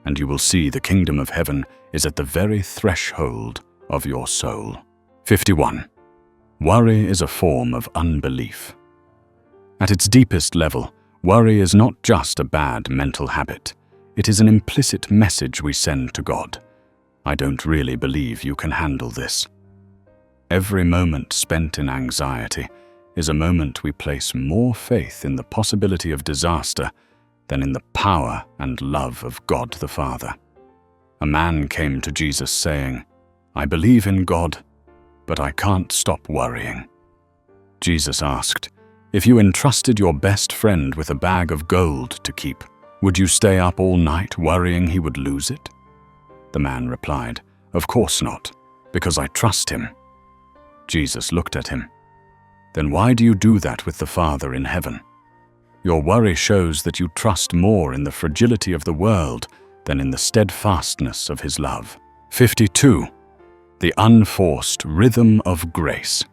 and you will see the kingdom of heaven is at the very threshold of your soul. 51. Worry is a form of unbelief. At its deepest level, worry is not just a bad mental habit. It is an implicit message we send to God. I don't really believe you can handle this. Every moment spent in anxiety is a moment we place more faith in the possibility of disaster than in the power and love of God the Father. A man came to Jesus saying, "I believe in God, but I can't stop worrying." Jesus asked, "If you entrusted your best friend with a bag of gold to keep, would you stay up all night worrying he would lose it?" The man replied, "Of course not, because I trust him." Jesus looked at him. "Then why do you do that with the Father in heaven? Your worry shows that you trust more in the fragility of the world than in the steadfastness of his love." 52. The unforced rhythm of grace.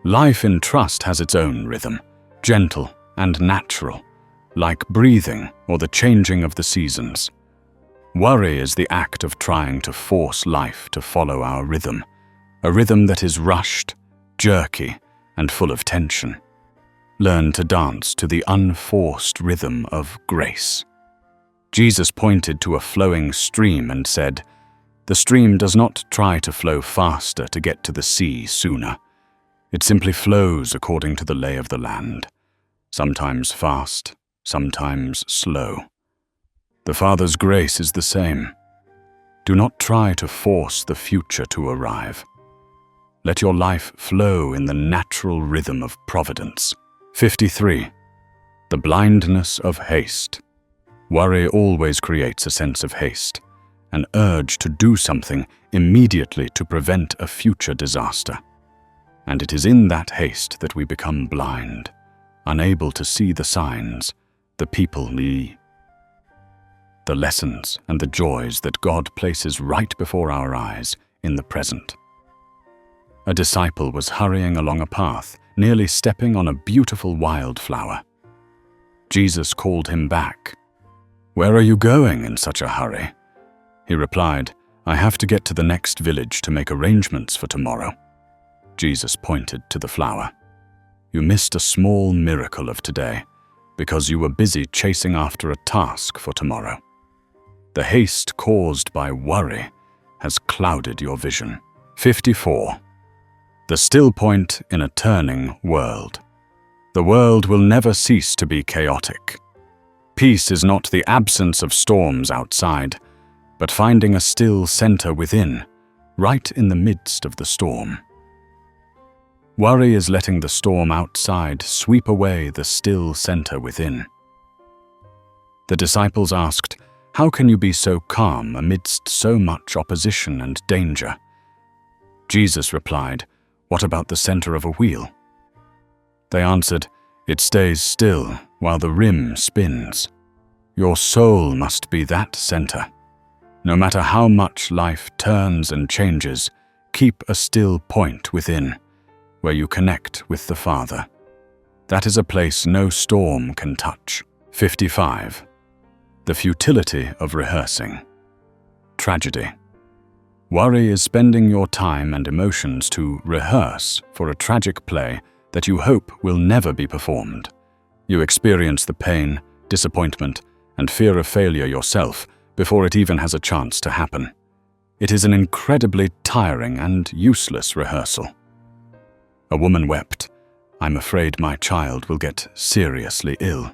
Life in trust has its own rhythm, gentle and natural, like breathing or the changing of the seasons. Worry is the act of trying to force life to follow our rhythm, a rhythm that is rushed, jerky, and full of tension. Learn to dance to the unforced rhythm of grace. Jesus pointed to a flowing stream and said, "The stream does not try to flow faster to get to the sea sooner. It simply flows according to the lay of the land, sometimes fast, sometimes slow. The Father's grace is the same. Do not try to force the future to arrive. Let your life flow in the natural rhythm of providence. 53. The blindness of haste. Worry always creates a sense of haste, an urge to do something immediately to prevent a future disaster. And it is in that haste that we become blind, unable to see the signs, the people, the lessons and the joys that God places right before our eyes in the present. A disciple was hurrying along a path, nearly stepping on a beautiful wildflower. Jesus called him back. "Where are you going in such a hurry?" He replied, "I have to get to the next village to make arrangements for tomorrow." Jesus pointed to the flower. "You missed a small miracle of today because you were busy chasing after a task for tomorrow. The haste caused by worry has clouded your vision." 54. The still point in a turning world. The world will never cease to be chaotic. Peace is not the absence of storms outside, but finding a still center within, right in the midst of the storm. Worry is letting the storm outside sweep away the still center within. The disciples asked, "How can you be so calm amidst so much opposition and danger?" Jesus replied, "What about the center of a wheel?" They answered, "It stays still while the rim spins." Your soul must be that center. No matter how much life turns and changes, keep a still point within, where you connect with the Father. That is a place no storm can touch. 55. The futility of rehearsing. Tragedy. Worry is spending your time and emotions to rehearse for a tragic play that you hope will never be performed. You experience the pain, disappointment, and fear of failure yourself before it even has a chance to happen. It is an incredibly tiring and useless rehearsal. A woman wept, "I'm afraid my child will get seriously ill."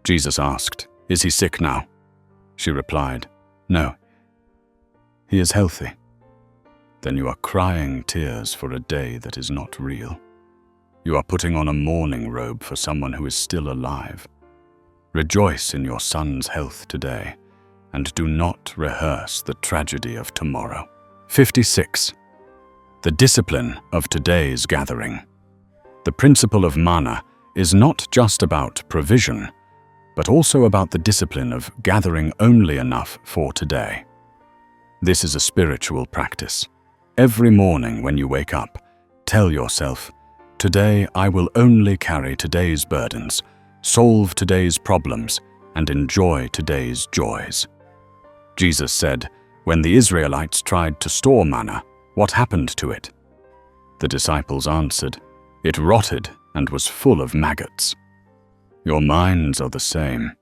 Jesus asked, "Is he sick now?" She replied, "No, he is healthy." Then you are crying tears for a day that is not real. You are putting on a mourning robe for someone who is still alive. Rejoice in your son's health today, and do not rehearse the tragedy of tomorrow. 56. The discipline of today's gathering. The principle of manna is not just about provision, but also about the discipline of gathering only enough for today. This is a spiritual practice. Every morning when you wake up, tell yourself, "Today I will only carry today's burdens, solve today's problems, and enjoy today's joys." Jesus said, when the Israelites tried to store manna, what happened to it? The disciples answered, "It rotted and was full of maggots." Your minds are the same.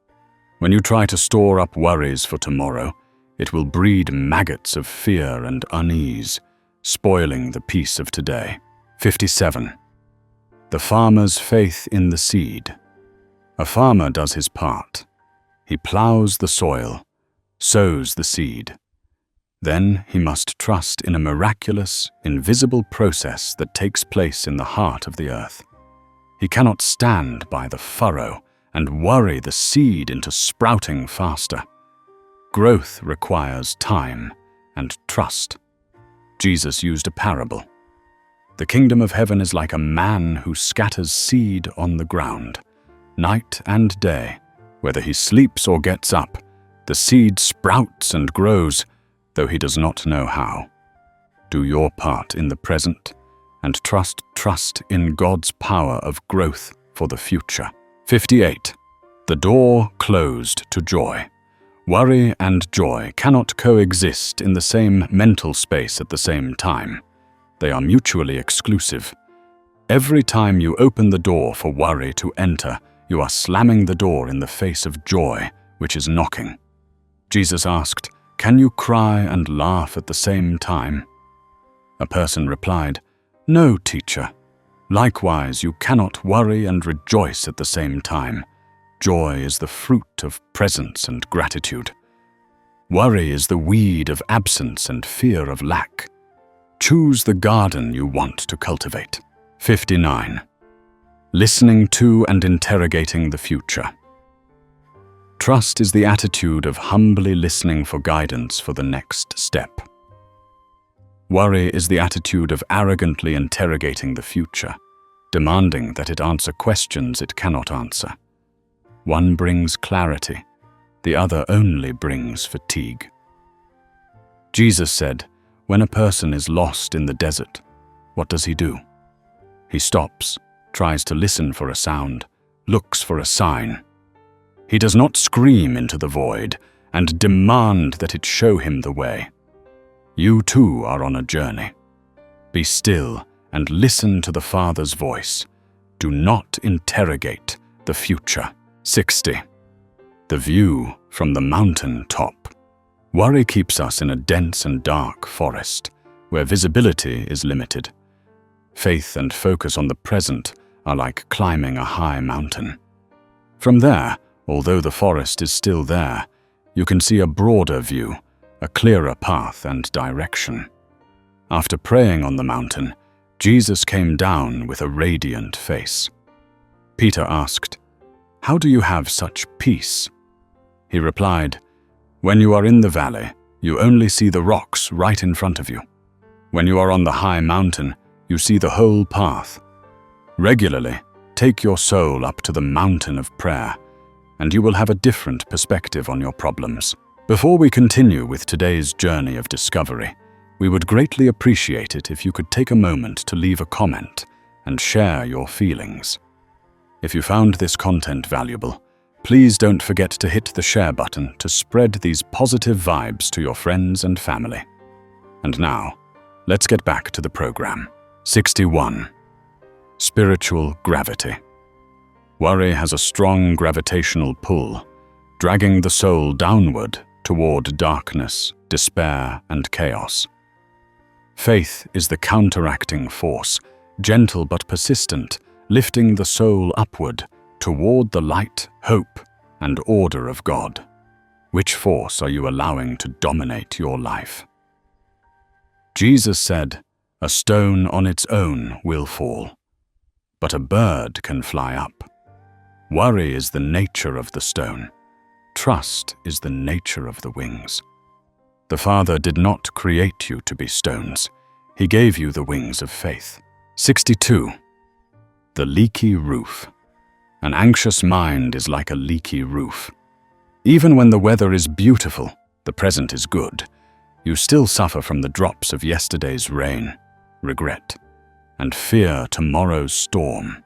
When you try to store up worries for tomorrow, it will breed maggots of fear and unease, spoiling the peace of today. 57. The farmer's faith in the seed. A farmer does his part. He plows the soil, sows the seed. Then he must trust in a miraculous, invisible process that takes place in the heart of the earth. He cannot stand by the furrow and worry the seed into sprouting faster. Growth requires time and trust. Jesus used a parable. The kingdom of heaven is like a man who scatters seed on the ground. Night and day, whether he sleeps or gets up, the seed sprouts and grows, though he does not know how. Do your part in the present and trust in God's power of growth for the future. 58. The door closed to joy. Worry and joy cannot coexist in the same mental space at the same time. They are mutually exclusive. Every time you open the door for worry to enter, you are slamming the door in the face of joy, which is knocking. Jesus asked, "Can you cry and laugh at the same time?" A person replied, "No, teacher. Likewise, you cannot worry and rejoice at the same time. Joy is the fruit of presence and gratitude. Worry is the weed of absence and fear of lack. Choose the garden you want to cultivate. 59. Listening to and interrogating the future. Trust is the attitude of humbly listening for guidance for the next step. Worry is the attitude of arrogantly interrogating the future, demanding that it answer questions it cannot answer. One brings clarity, the other only brings fatigue. Jesus said, when a person is lost in the desert, what does he do? He stops, tries to listen for a sound, looks for a sign. He does not scream into the void and demand that it show him the way. You too are on a journey. Be still and listen to the Father's voice. Do not interrogate the future. 60. The view from the mountain top. Worry keeps us in a dense and dark forest, where visibility is limited. Faith and focus on the present are like climbing a high mountain. From there, although the forest is still there, you can see a broader view, a clearer path and direction. After praying on the mountain, Jesus came down with a radiant face. Peter asked, "How do you have such peace?" He replied, "When you are in the valley, you only see the rocks right in front of you. When you are on the high mountain, you see the whole path. Regularly, take your soul up to the mountain of prayer, and you will have a different perspective on your problems." Before we continue with today's journey of discovery, we would greatly appreciate it if you could take a moment to leave a comment and share your feelings. If you found this content valuable, please don't forget to hit the share button to spread these positive vibes to your friends and family. And now, let's get back to the program. 61. Spiritual gravity. Worry has a strong gravitational pull, dragging the soul downward toward darkness, despair, and chaos. Faith is the counteracting force, gentle but persistent, lifting the soul upward toward the light, hope, and order of God. Which force are you allowing to dominate your life? Jesus said, "A stone on its own will fall, but a bird can fly up." Worry is the nature of the stone. Trust is the nature of the wings. The Father did not create you to be stones. He gave you the wings of faith. 62. The leaky roof. An anxious mind is like a leaky roof. Even when the weather is beautiful, the present is good, you still suffer from the drops of yesterday's rain, regret, and fear tomorrow's storm.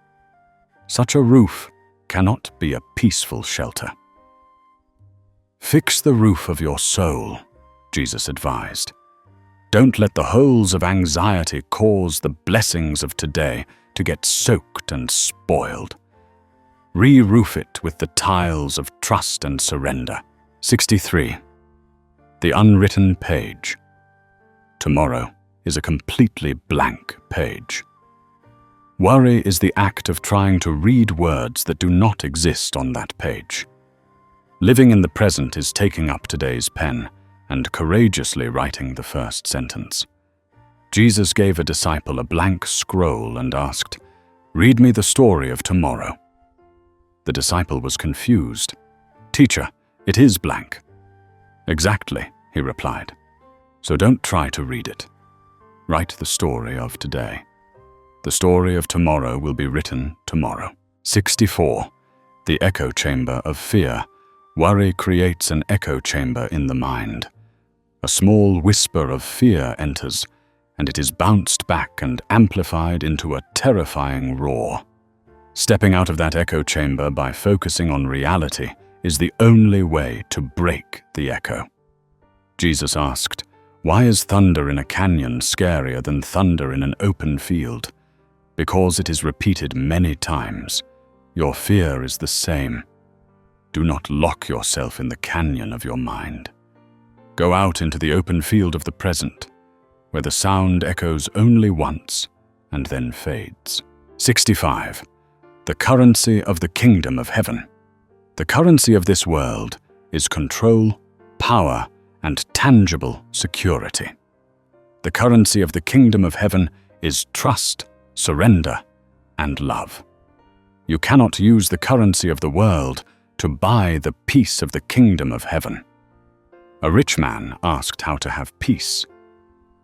Such a roof cannot be a peaceful shelter. Fix the roof of your soul, Jesus advised. Don't let the holes of anxiety cause the blessings of today to get soaked and spoiled. Re-roof it with the tiles of trust and surrender. 63. The unwritten page. Tomorrow is a completely blank page. Worry is the act of trying to read words that do not exist on that page. Living in the present is taking up today's pen and courageously writing the first sentence. Jesus gave a disciple a blank scroll and asked, "Read me the story of tomorrow." The disciple was confused. "Teacher, it is blank." "Exactly," he replied. "So don't try to read it. Write the story of today. The story of tomorrow will be written tomorrow." 64. The echo chamber of fear. Worry creates an echo chamber in the mind. A small whisper of fear enters, and it is bounced back and amplified into a terrifying roar. Stepping out of that echo chamber by focusing on reality is the only way to break the echo. Jesus asked, "Why is thunder in a canyon scarier than thunder in an open field?" Because it is repeated many times. Your fear is the same. Do not lock yourself in the canyon of your mind. Go out into the open field of the present, where the sound echoes only once and then fades. 65. The currency of the kingdom of heaven. The currency of this world is control, power, and tangible security. The currency of the kingdom of heaven is trust, surrender, and love. You cannot use the currency of the world to buy the peace of the kingdom of heaven. A rich man asked how to have peace.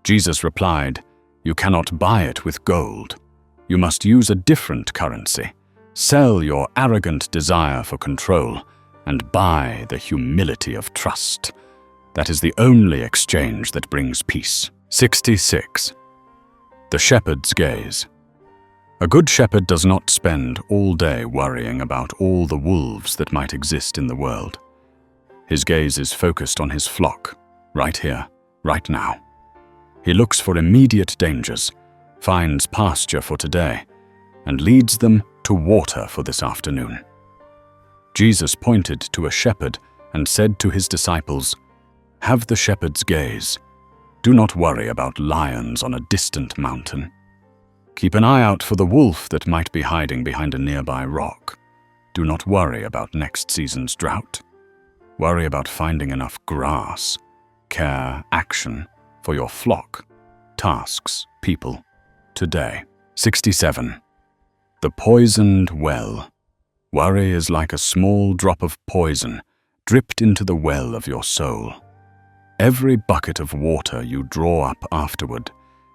Jesus replied, "You cannot buy it with gold. You must use a different currency. Sell your arrogant desire for control and buy the humility of trust. That is the only exchange that brings peace." 66. The shepherd's gaze. A good shepherd does not spend all day worrying about all the wolves that might exist in the world. His gaze is focused on his flock, right here, right now. He looks for immediate dangers, finds pasture for today, and leads them to water for this afternoon. Jesus pointed to a shepherd and said to his disciples, "Have the shepherd's gaze. Do not worry about lions on a distant mountain. Keep an eye out for the wolf that might be hiding behind a nearby rock. Do not worry about next season's drought. Worry about finding enough grass, care, action for your flock, tasks, people, today." 67. The poisoned well. Worry is like a small drop of poison dripped into the well of your soul. Every bucket of water you draw up afterward,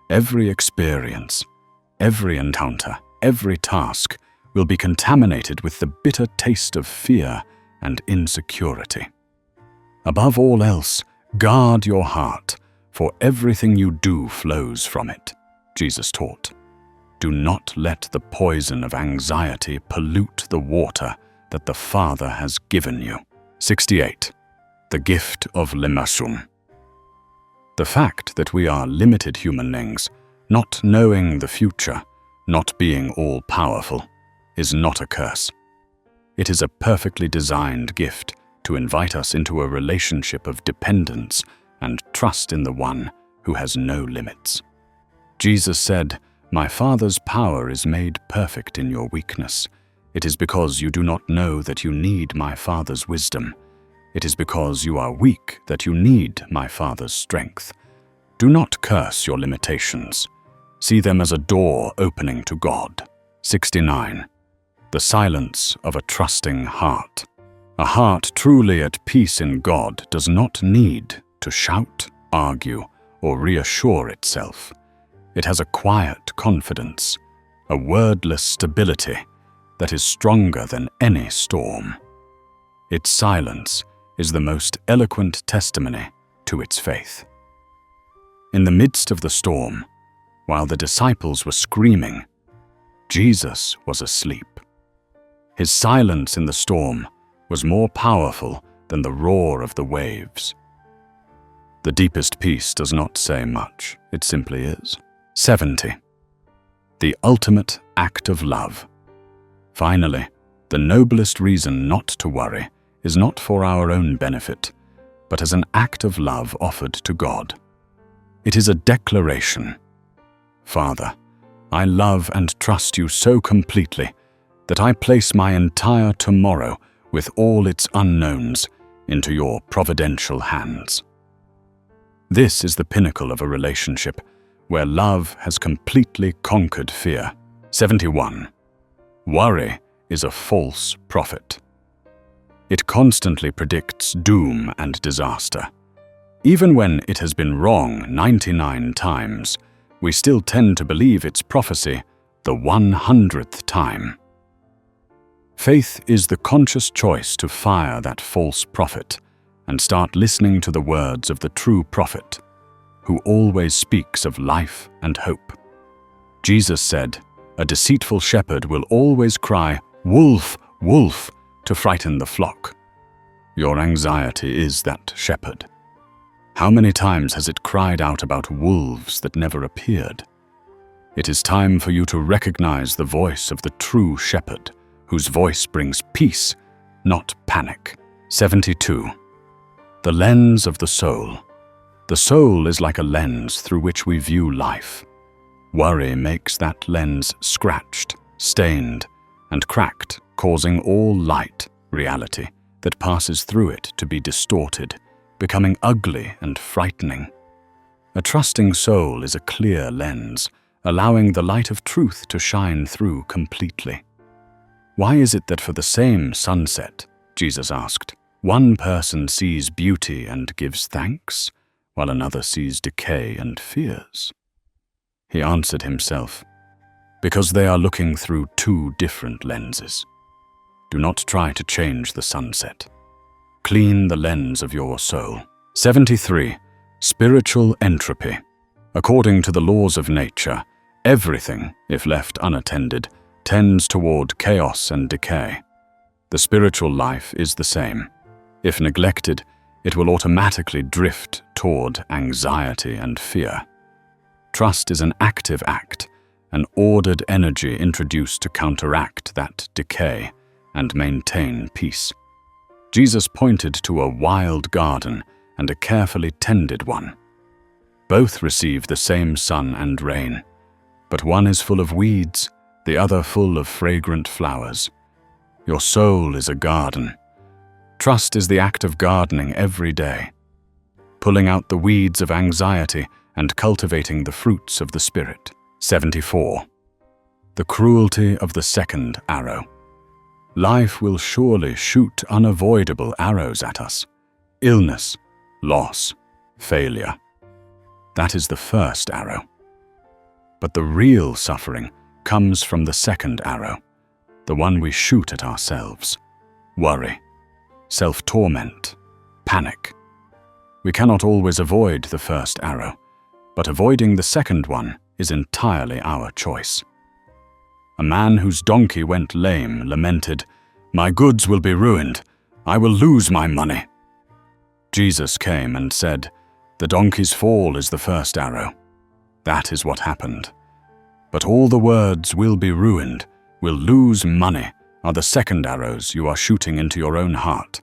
every experience, every encounter, every task will be contaminated with the bitter taste of fear and insecurity. Above all else, guard your heart, for everything you do flows from it, Jesus taught. Do not let the poison of anxiety pollute the water that the Father has given you. 68. The gift of l'immersion. The fact that we are limited humanlings, not knowing the future, not being all-powerful, is not a curse. It is a perfectly designed gift to invite us into a relationship of dependence and trust in the one who has no limits. Jesus said, "My Father's power is made perfect in your weakness. It is because you do not know that you need my Father's wisdom. It is because you are weak that you need my Father's strength. Do not curse your limitations. See them as a door opening to God." 69. The silence of a trusting heart. A heart truly at peace in God does not need to shout, argue, or reassure itself. It has a quiet confidence, a wordless stability that is stronger than any storm. Its silence is the most eloquent testimony to its faith. In the midst of the storm, while the disciples were screaming, Jesus was asleep. His silence in the storm was more powerful than the roar of the waves. The deepest peace does not say much, it simply is. 70. The ultimate act of love. Finally, the noblest reason not to worry is not for our own benefit, but as an act of love offered to God. It is a declaration. Father, I love and trust you so completely that I place my entire tomorrow with all its unknowns into your providential hands. This is the pinnacle of a relationship where love has completely conquered fear. 71. Worry is a false prophet. It constantly predicts doom and disaster. Even when it has been wrong 99 times, we still tend to believe its prophecy the 100th time. Faith is the conscious choice to fire that false prophet and start listening to the words of the true prophet, who always speaks of life and hope. Jesus said, "A deceitful shepherd will always cry, 'Wolf, wolf,' to frighten the flock." Your anxiety is that shepherd. How many times has it cried out about wolves that never appeared? It is time for you to recognize the voice of the true shepherd, whose voice brings peace, not panic. 72. The lens of the soul. The soul is like a lens through which we view life. Worry makes that lens scratched, stained, and cracked, causing all light, reality, that passes through it to be distorted, becoming ugly and frightening. A trusting soul is a clear lens, allowing the light of truth to shine through completely. Why is it that for the same sunset, Jesus asked, one person sees beauty and gives thanks, while another sees decay and fears? He answered himself, because they are looking through two different lenses. Do not try to change the sunset. Clean the lens of your soul. 73. Spiritual entropy. According to the laws of nature, everything, if left unattended, tends toward chaos and decay. The spiritual life is the same. If neglected, it will automatically drift toward anxiety and fear. Trust is an active act, an ordered energy introduced to counteract that decay and maintain peace. Jesus pointed to a wild garden and a carefully tended one. Both receive the same sun and rain, but one is full of weeds, the other full of fragrant flowers. Your soul is a garden. Trust is the act of gardening every day, pulling out the weeds of anxiety and cultivating the fruits of the Spirit. 74. The cruelty of the second arrow. Life will surely shoot unavoidable arrows at us. Illness, loss, failure. That is the first arrow. But the real suffering comes from the second arrow, the one we shoot at ourselves. Worry, self-torment, panic. We cannot always avoid the first arrow, but avoiding the second one is entirely our choice. A man whose donkey went lame lamented, "My goods will be ruined. I will lose my money." Jesus came and said, "The donkey's fall is the first arrow." That is what happened. But all the words "will be ruined," "will lose money," are the second arrows you are shooting into your own heart.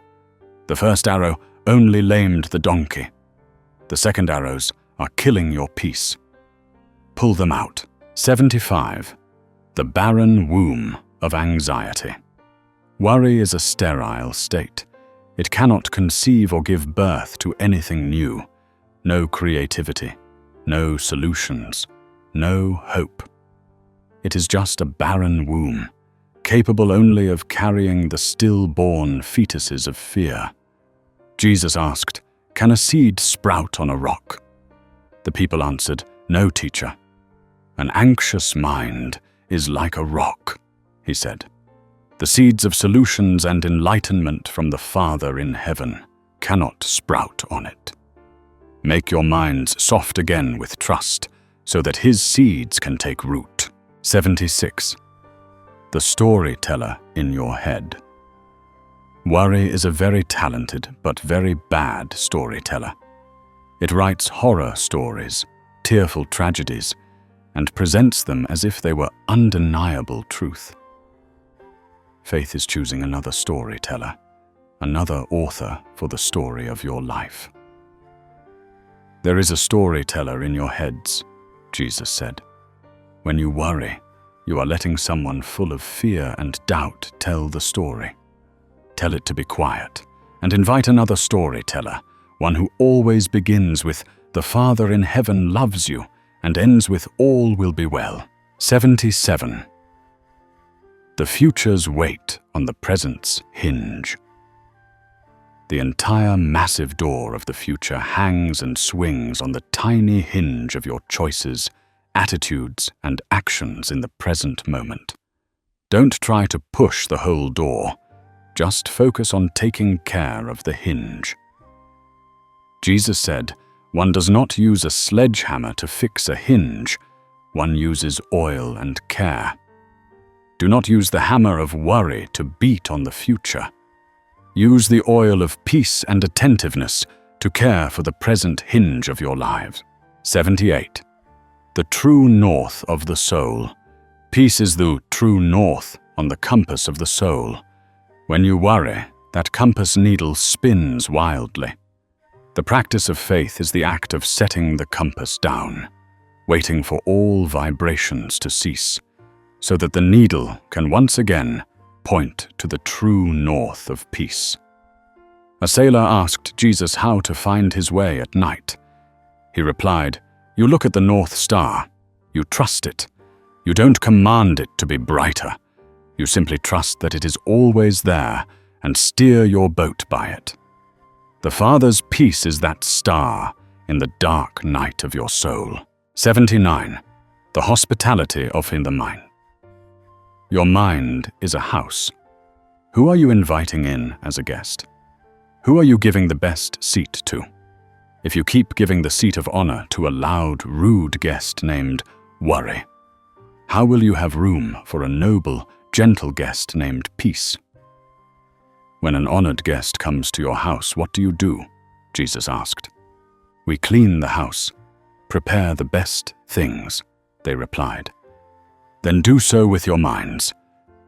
The first arrow only lamed the donkey. The second arrows are killing your peace. Pull them out. 75. The barren womb of anxiety. Worry is a sterile state. It cannot conceive or give birth to anything new. No creativity, no solutions, no hope. It is just a barren womb, capable only of carrying the stillborn fetuses of fear. Jesus asked, "Can a seed sprout on a rock?" The people answered, "No, teacher." "An anxious mind is like a rock," he said. "The seeds of solutions and enlightenment from the Father in heaven cannot sprout on it." Make your minds soft again with trust, so that His seeds can take root. 76. The storyteller in your head. Worry is a very talented but very bad storyteller. It writes horror stories, tearful tragedies, and presents them as if they were undeniable truth. Faith is choosing another storyteller, another author for the story of your life. There is a storyteller in your heads, Jesus said. When you worry, you are letting someone full of fear and doubt tell the story. Tell it to be quiet, and invite another storyteller, one who always begins with "The Father in heaven loves you," and ends with "All will be well." 77. The future's weight on the present's hinge. The entire massive door of the future hangs and swings on the tiny hinge of your choices, attitudes, and actions in the present moment. Don't try to push the whole door. Just focus on taking care of the hinge. Jesus said, "One does not use a sledgehammer to fix a hinge. One uses oil and care." Do not use the hammer of worry to beat on the future. Use the oil of peace and attentiveness to care for the present hinge of your lives. 78. The true north of the soul. Peace is the true north on the compass of the soul. When you worry, that compass needle spins wildly. The practice of faith is the act of setting the compass down, waiting for all vibrations to cease, so that the needle can once again point to the true north of peace. A sailor asked Jesus how to find his way at night. He replied, "You look at the North Star. You trust it. You don't command it to be brighter. You simply trust that it is always there and steer your boat by it. The Father's peace is that star in the dark night of your soul." 79. The hospitality of in the mind. Your mind is a house. Who are you inviting in as a guest? Who are you giving the best seat to? If you keep giving the seat of honor to a loud, rude guest named worry, how will you have room for a noble, gentle guest named peace? When an honored guest comes to your house, what do? Jesus asked. "We clean the house, prepare the best things," they replied. "Then do so with your minds.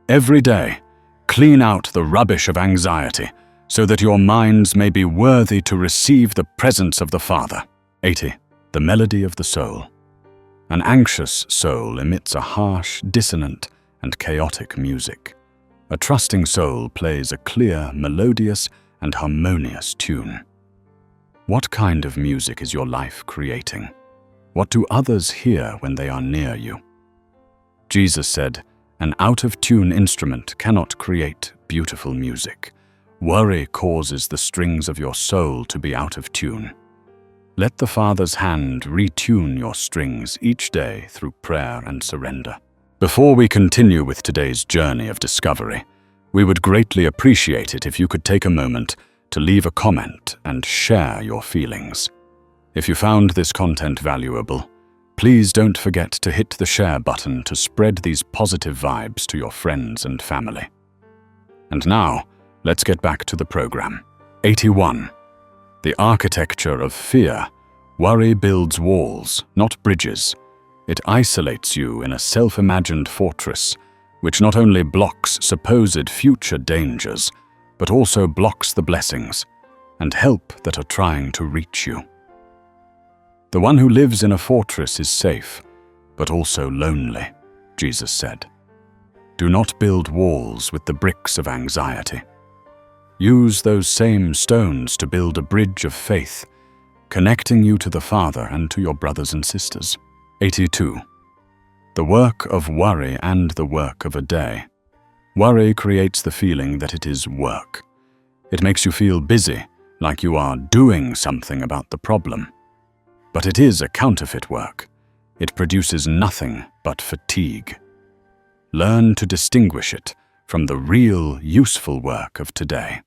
Every day, clean out the rubbish of anxiety, so that your minds may be worthy to receive the presence of the Father." 80. The melody of the soul. An anxious soul emits a harsh, dissonant, and chaotic music. A trusting soul plays a clear, melodious, and harmonious tune. What kind of music is your life creating? What do others hear when they are near you? Jesus said, "An out-of-tune instrument cannot create beautiful music. Worry causes the strings of your soul to be out of tune. Let the Father's hand retune your strings each day through prayer and surrender." Before we continue with today's journey of discovery, we would greatly appreciate it if you could take a moment to leave a comment and share your feelings. If you found this content valuable, please don't forget to hit the share button to spread these positive vibes to your friends and family. And now, let's get back to the program. 81. The architecture of fear. Worry builds walls, not bridges. It isolates you in a self-imagined fortress, which not only blocks supposed future dangers, but also blocks the blessings and help that are trying to reach you. The one who lives in a fortress is safe, but also lonely, Jesus said. Do not build walls with the bricks of anxiety. Use those same stones to build a bridge of faith, connecting you to the Father and to your brothers and sisters. 82. The work of worry and the work of a day. Worry creates the feeling that it is work. It makes you feel busy, like you are doing something about the problem. But it is a counterfeit work. It produces nothing but fatigue. Learn to distinguish it from the real, useful work of today.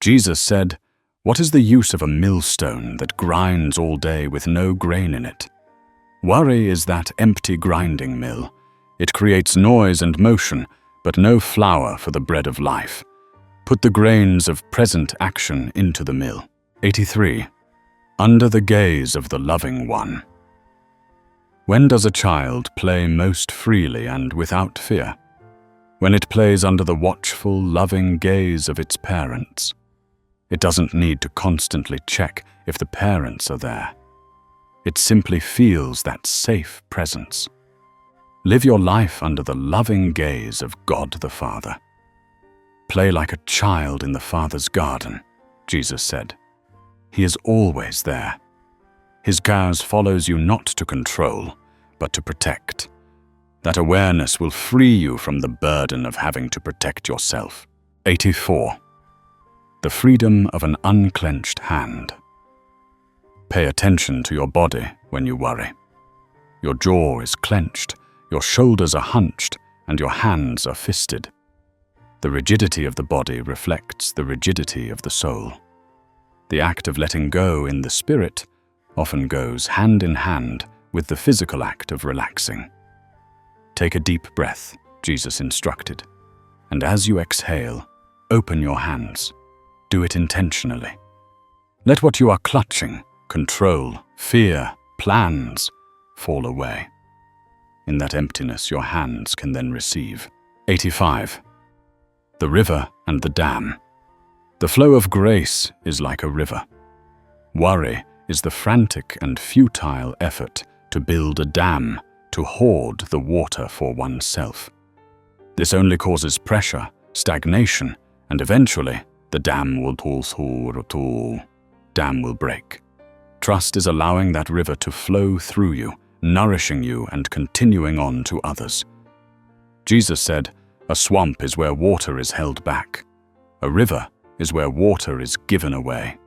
Jesus said, "What is the use of a millstone that grinds all day with no grain in it?" Worry is that empty grinding mill. It creates noise and motion, but no flour for the bread of life. Put the grains of present action into the mill. 83. Under the gaze of the loving one. When does a child play most freely and without fear? When it plays under the watchful, loving gaze of its parents. It doesn't need to constantly check if the parents are there. It simply feels that safe presence. Live your life under the loving gaze of God the Father. Play like a child in the Father's garden, Jesus said. He is always there. His gaze follows you not to control, but to protect. That awareness will free you from the burden of having to protect yourself. 84. The freedom of an unclenched hand. Pay attention to your body when you worry. Your jaw is clenched, your shoulders are hunched, and your hands are fisted. The rigidity of the body reflects the rigidity of the soul. The act of letting go in the spirit often goes hand in hand with the physical act of relaxing. Take a deep breath, Jesus instructed, and as you exhale, open your hands. Do it intentionally. Let what you are clutching, control, fear, plans, fall away. In that emptiness, your hands can then receive. 85. The river and the dam. The flow of grace is like a river. Worry is the frantic and futile effort to build a dam to hoard the water for oneself. This only causes pressure, stagnation, and eventually the dam will break. Trust is allowing that river to flow through you, nourishing you and continuing on to others. Jesus said, "A swamp is where water is held back. A river is where water is given away."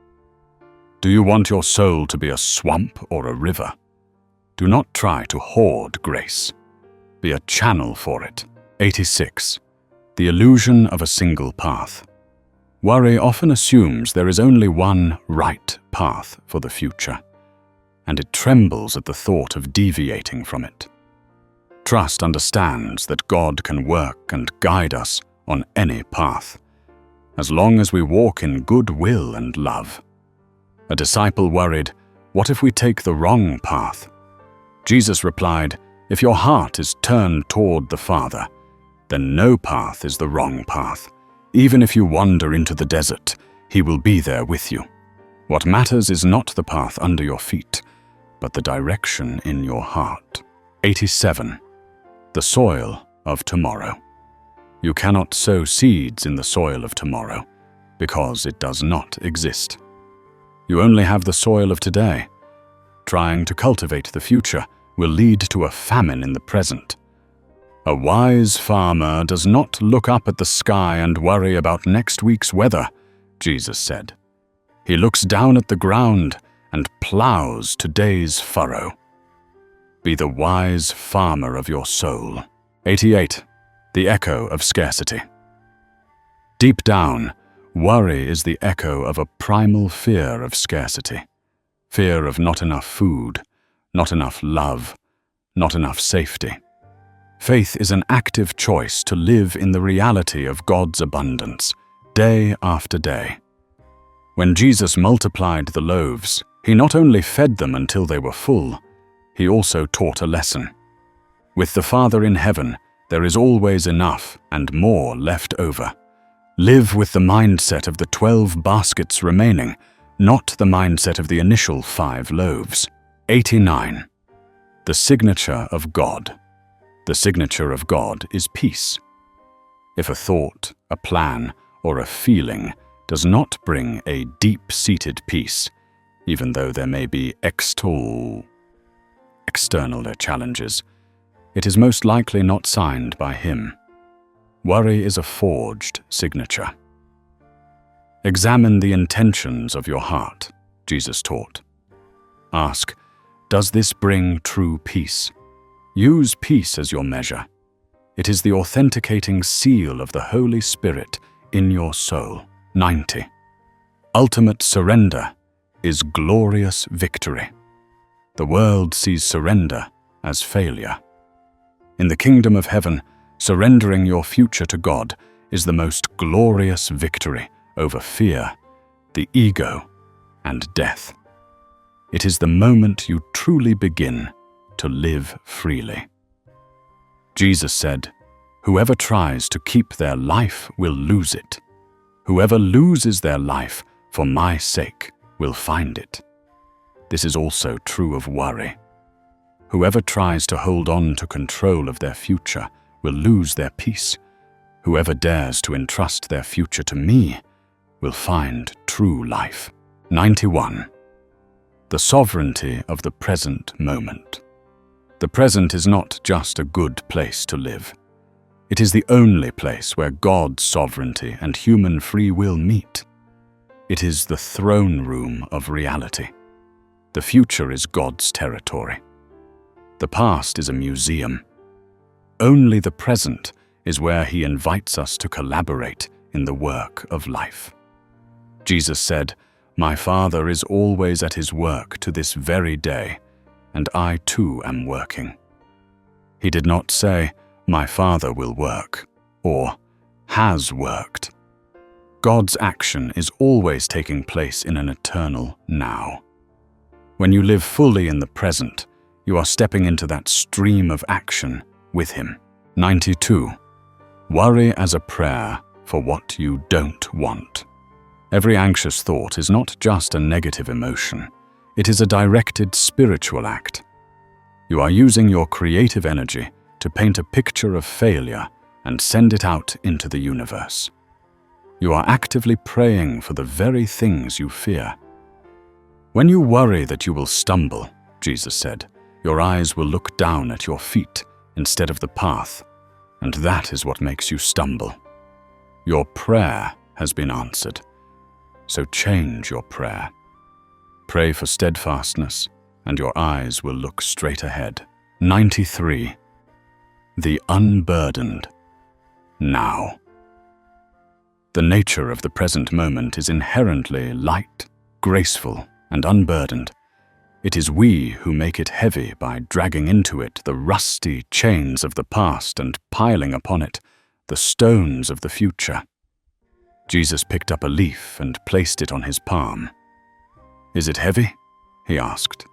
Do you want your soul to be a swamp or a river? Do not try to hoard grace. Be a channel for it. 86. The illusion of a single path. Worry often assumes there is only one right path for the future, and it trembles at the thought of deviating from it. Trust understands that God can work and guide us on any path, as long as we walk in good will and love. A disciple worried, "What if we take the wrong path?" Jesus replied, "If your heart is turned toward the Father, then no path is the wrong path. Even if you wander into the desert, He will be there with you. What matters is not the path under your feet, but the direction in your heart." 87. The soil of tomorrow. You cannot sow seeds in the soil of tomorrow, because it does not exist. You only have the soil of today. Trying to cultivate the future will lead to a famine in the present. A wise farmer does not look up at the sky and worry about next week's weather, Jesus said. He looks down at the ground and plows today's furrow. Be the wise farmer of your soul. 88. The echo of scarcity. Deep down, worry is the echo of a primal fear of scarcity. Fear of not enough food, not enough love, not enough safety. Faith is an active choice to live in the reality of God's abundance, day after day. When Jesus multiplied the loaves, He not only fed them until they were full, He also taught a lesson. With the Father in heaven, there is always enough and more left over. Live with the mindset of the 12 baskets remaining, not the mindset of the initial 5 loaves. 89. The signature of God. The signature of God is peace. If a thought, a plan, or a feeling does not bring a deep-seated peace, even though there may be external challenges, it is most likely not signed by Him. Worry is a forged signature. Examine the intentions of your heart, Jesus taught. Ask, does this bring true peace? Use peace as your measure. It is the authenticating seal of the Holy Spirit in your soul. 90. Ultimate surrender is glorious victory. The world sees surrender as failure. In the kingdom of heaven, surrendering your future to God is the most glorious victory over fear, the ego, and death. It is the moment you truly begin to live freely. Jesus said, "Whoever tries to keep their life will lose it. Whoever loses their life for my sake will find it." This is also true of worry. Whoever tries to hold on to control of their future will lose their peace. Whoever dares to entrust their future to me will find true life. 91. The sovereignty of the present moment. The present is not just a good place to live. It is the only place where God's sovereignty and human free will meet. It is the throne room of reality. The future is God's territory. The past is a museum. Only the present is where He invites us to collaborate in the work of life. Jesus said, "My Father is always at His work to this very day, and I too am working." He did not say, "My Father will work," or "has worked." God's action is always taking place in an eternal now. When you live fully in the present, you are stepping into that stream of action with Him. 92. Worry as a prayer for what you don't want. Every anxious thought is not just a negative emotion. It is a directed spiritual act. You are using your creative energy to paint a picture of failure and send it out into the universe. You are actively praying for the very things you fear. When you worry that you will stumble, Jesus said, your eyes will look down at your feet instead of the path, and that is what makes you stumble. Your prayer has been answered, so change your prayer. Pray for steadfastness, and your eyes will look straight ahead. 93. The unburdened. Now. The nature of the present moment is inherently light, graceful, and unburdened. It is we who make it heavy by dragging into it the rusty chains of the past and piling upon it the stones of the future. Jesus picked up a leaf and placed it on his palm. "Is it heavy?" he asked.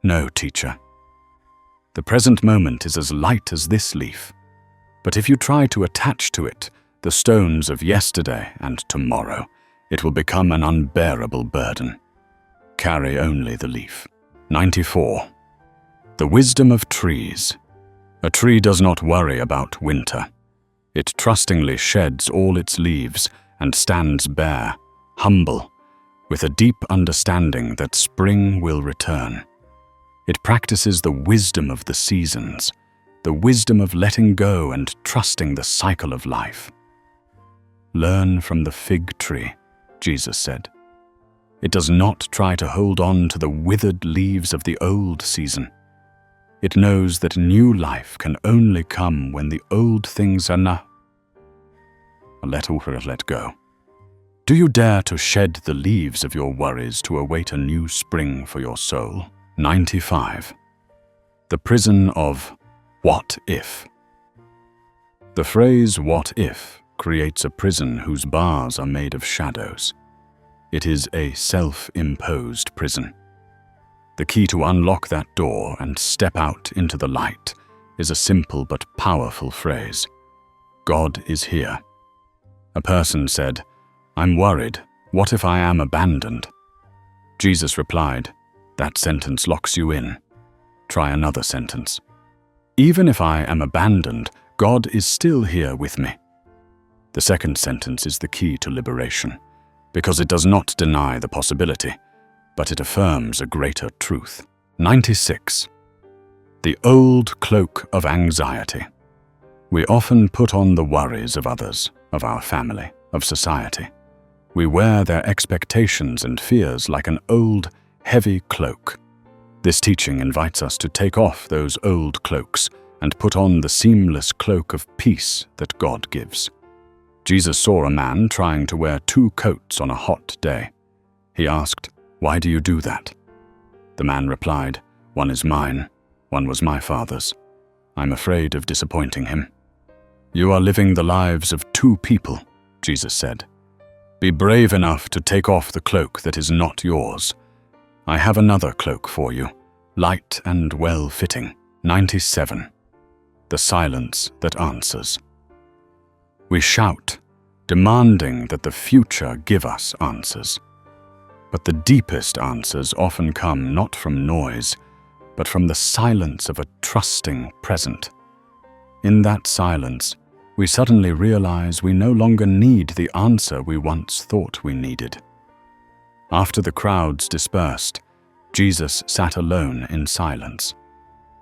"No, teacher. The present moment is as light as this leaf, but if you try to attach to it the stones of yesterday and tomorrow, it will become an unbearable burden. Carry only the leaf." 94. The wisdom of trees. A tree does not worry about winter. It trustingly sheds all its leaves and stands bare, humble, with a deep understanding that spring will return. It practices the wisdom of the seasons, the wisdom of letting go and trusting the cycle of life. Learn from the fig tree, Jesus said. It does not try to hold on to the withered leaves of the old season. It knows that new life can only come when the old things are let go. Do you dare to shed the leaves of your worries to await a new spring for your soul? 95. The prison of what if. The phrase what if creates a prison whose bars are made of shadows. It is a self-imposed prison. The key to unlock that door and step out into the light is a simple but powerful phrase. God is here. A person said, "I'm worried. What if I am abandoned?" Jesus replied, "That sentence locks you in. Try another sentence. Even if I am abandoned, God is still here with me." The second sentence is the key to liberation, because it does not deny the possibility, but it affirms a greater truth. 96. The old cloak of anxiety. We often put on the worries of others, of our family, of society. We wear their expectations and fears like an old, heavy cloak. This teaching invites us to take off those old cloaks and put on the seamless cloak of peace that God gives. Jesus saw a man trying to wear 2 coats on a hot day. He asked, "Why do you do that?" The man replied, "One is mine, one was my father's. I'm afraid of disappointing him." You are living the lives of 2 people, Jesus said. Be brave enough to take off the cloak that is not yours. I have another cloak for you, light and well-fitting. 97. The silence that answers. We shout, demanding that the future give us answers. But the deepest answers often come not from noise, but from the silence of a trusting present. In that silence, we suddenly realize we no longer need the answer we once thought we needed. After the crowds dispersed, Jesus sat alone in silence.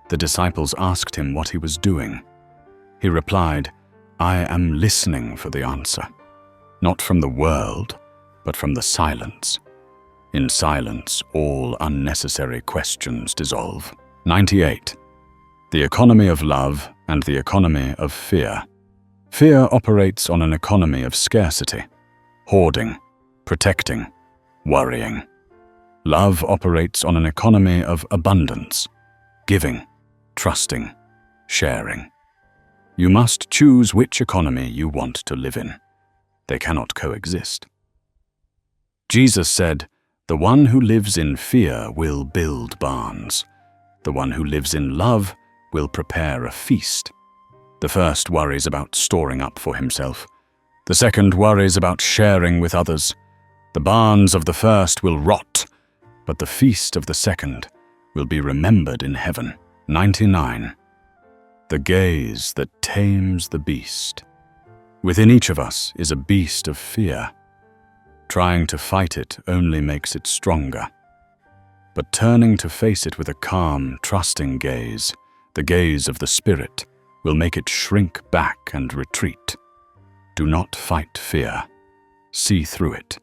The disciples asked him what he was doing. He replied, "I am listening for the answer, not from the world, but from the silence. In silence, all unnecessary questions dissolve." 98. The economy of love and the economy of fear. Fear operates on an economy of scarcity, hoarding, protecting, worrying. Love operates on an economy of abundance, giving, trusting, sharing. You must choose which economy you want to live in. They cannot coexist. Jesus said, "The one who lives in fear will build barns. The one who lives in love will prepare a feast." The first worries about storing up for himself. The second worries about sharing with others. The barns of the first will rot, but the feast of the second will be remembered in heaven. 99. The gaze that tames the beast. Within each of us is a beast of fear. Trying to fight it only makes it stronger. but turning to face it with a calm, trusting gaze, the gaze of the Spirit, will make it shrink back and retreat. Do not fight fear. See through it.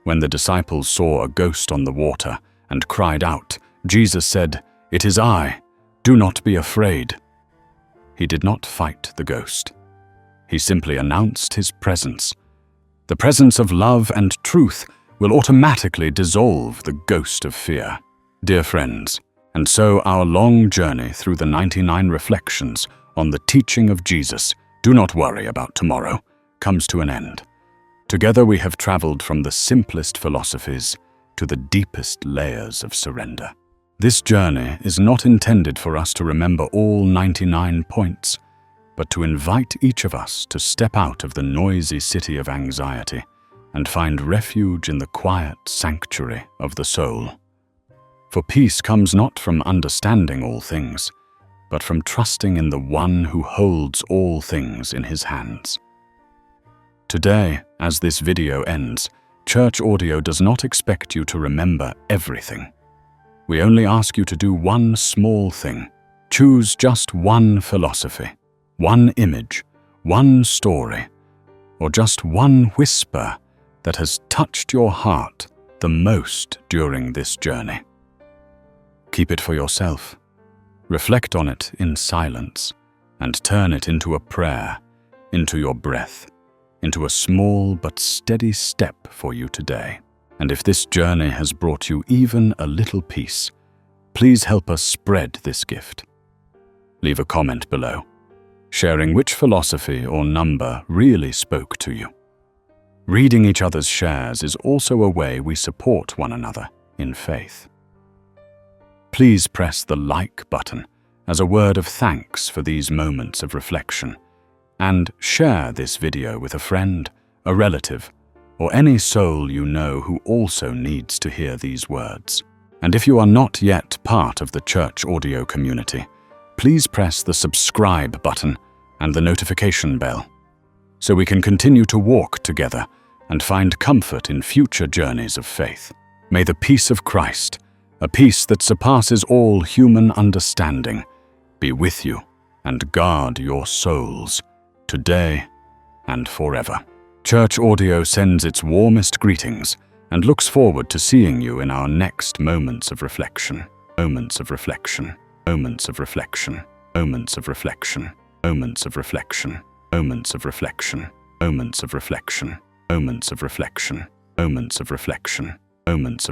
When the disciples saw a ghost on the water and cried out, Jesus said, "It is I. Do not be afraid." He did not fight the ghost. He simply announced his presence. The presence of love and truth will automatically dissolve the ghost of fear. Dear friends, and so our long journey through the 99 reflections on the teaching of Jesus, "Do not worry about tomorrow," comes to an end. Together we have traveled from the simplest philosophies to the deepest layers of surrender. This journey is not intended for us to remember all 99 points, but to invite each of us to step out of the noisy city of anxiety and find refuge in the quiet sanctuary of the soul. For peace comes not from understanding all things, but from trusting in the one who holds all things in his hands. Today, as this video ends, Church Audio does not expect you to remember everything. We only ask you to do one small thing. Choose just one philosophy, one image, one story, or just one whisper that has touched your heart the most during this journey. Keep it for yourself. Reflect on it in silence and turn it into a prayer, into your breath, into a small but steady step for you today. And if this journey has brought you even a little peace, please help us spread this gift. Leave a comment below, sharing which philosophy or number really spoke to you. Reading each other's shares is also a way we support one another in faith. Please press the like button as a word of thanks for these moments of reflection, and share this video with a friend, a relative, or any soul you know who also needs to hear these words. And if you are not yet part of the Church Audio community, please press the subscribe button and the notification bell, so we can continue to walk together and find comfort in future journeys of faith. May the peace of Christ, a peace that surpasses all human understanding, be with you and guard your souls, today and forever. Church Audio sends its warmest greetings and looks forward to seeing you in our next moments of reflection. Moments of reflection. Moments of reflection. Moments of reflection. Moments of reflection. Moments of reflection. Moments of reflection. Moments of reflection. Moments of reflection. Moments of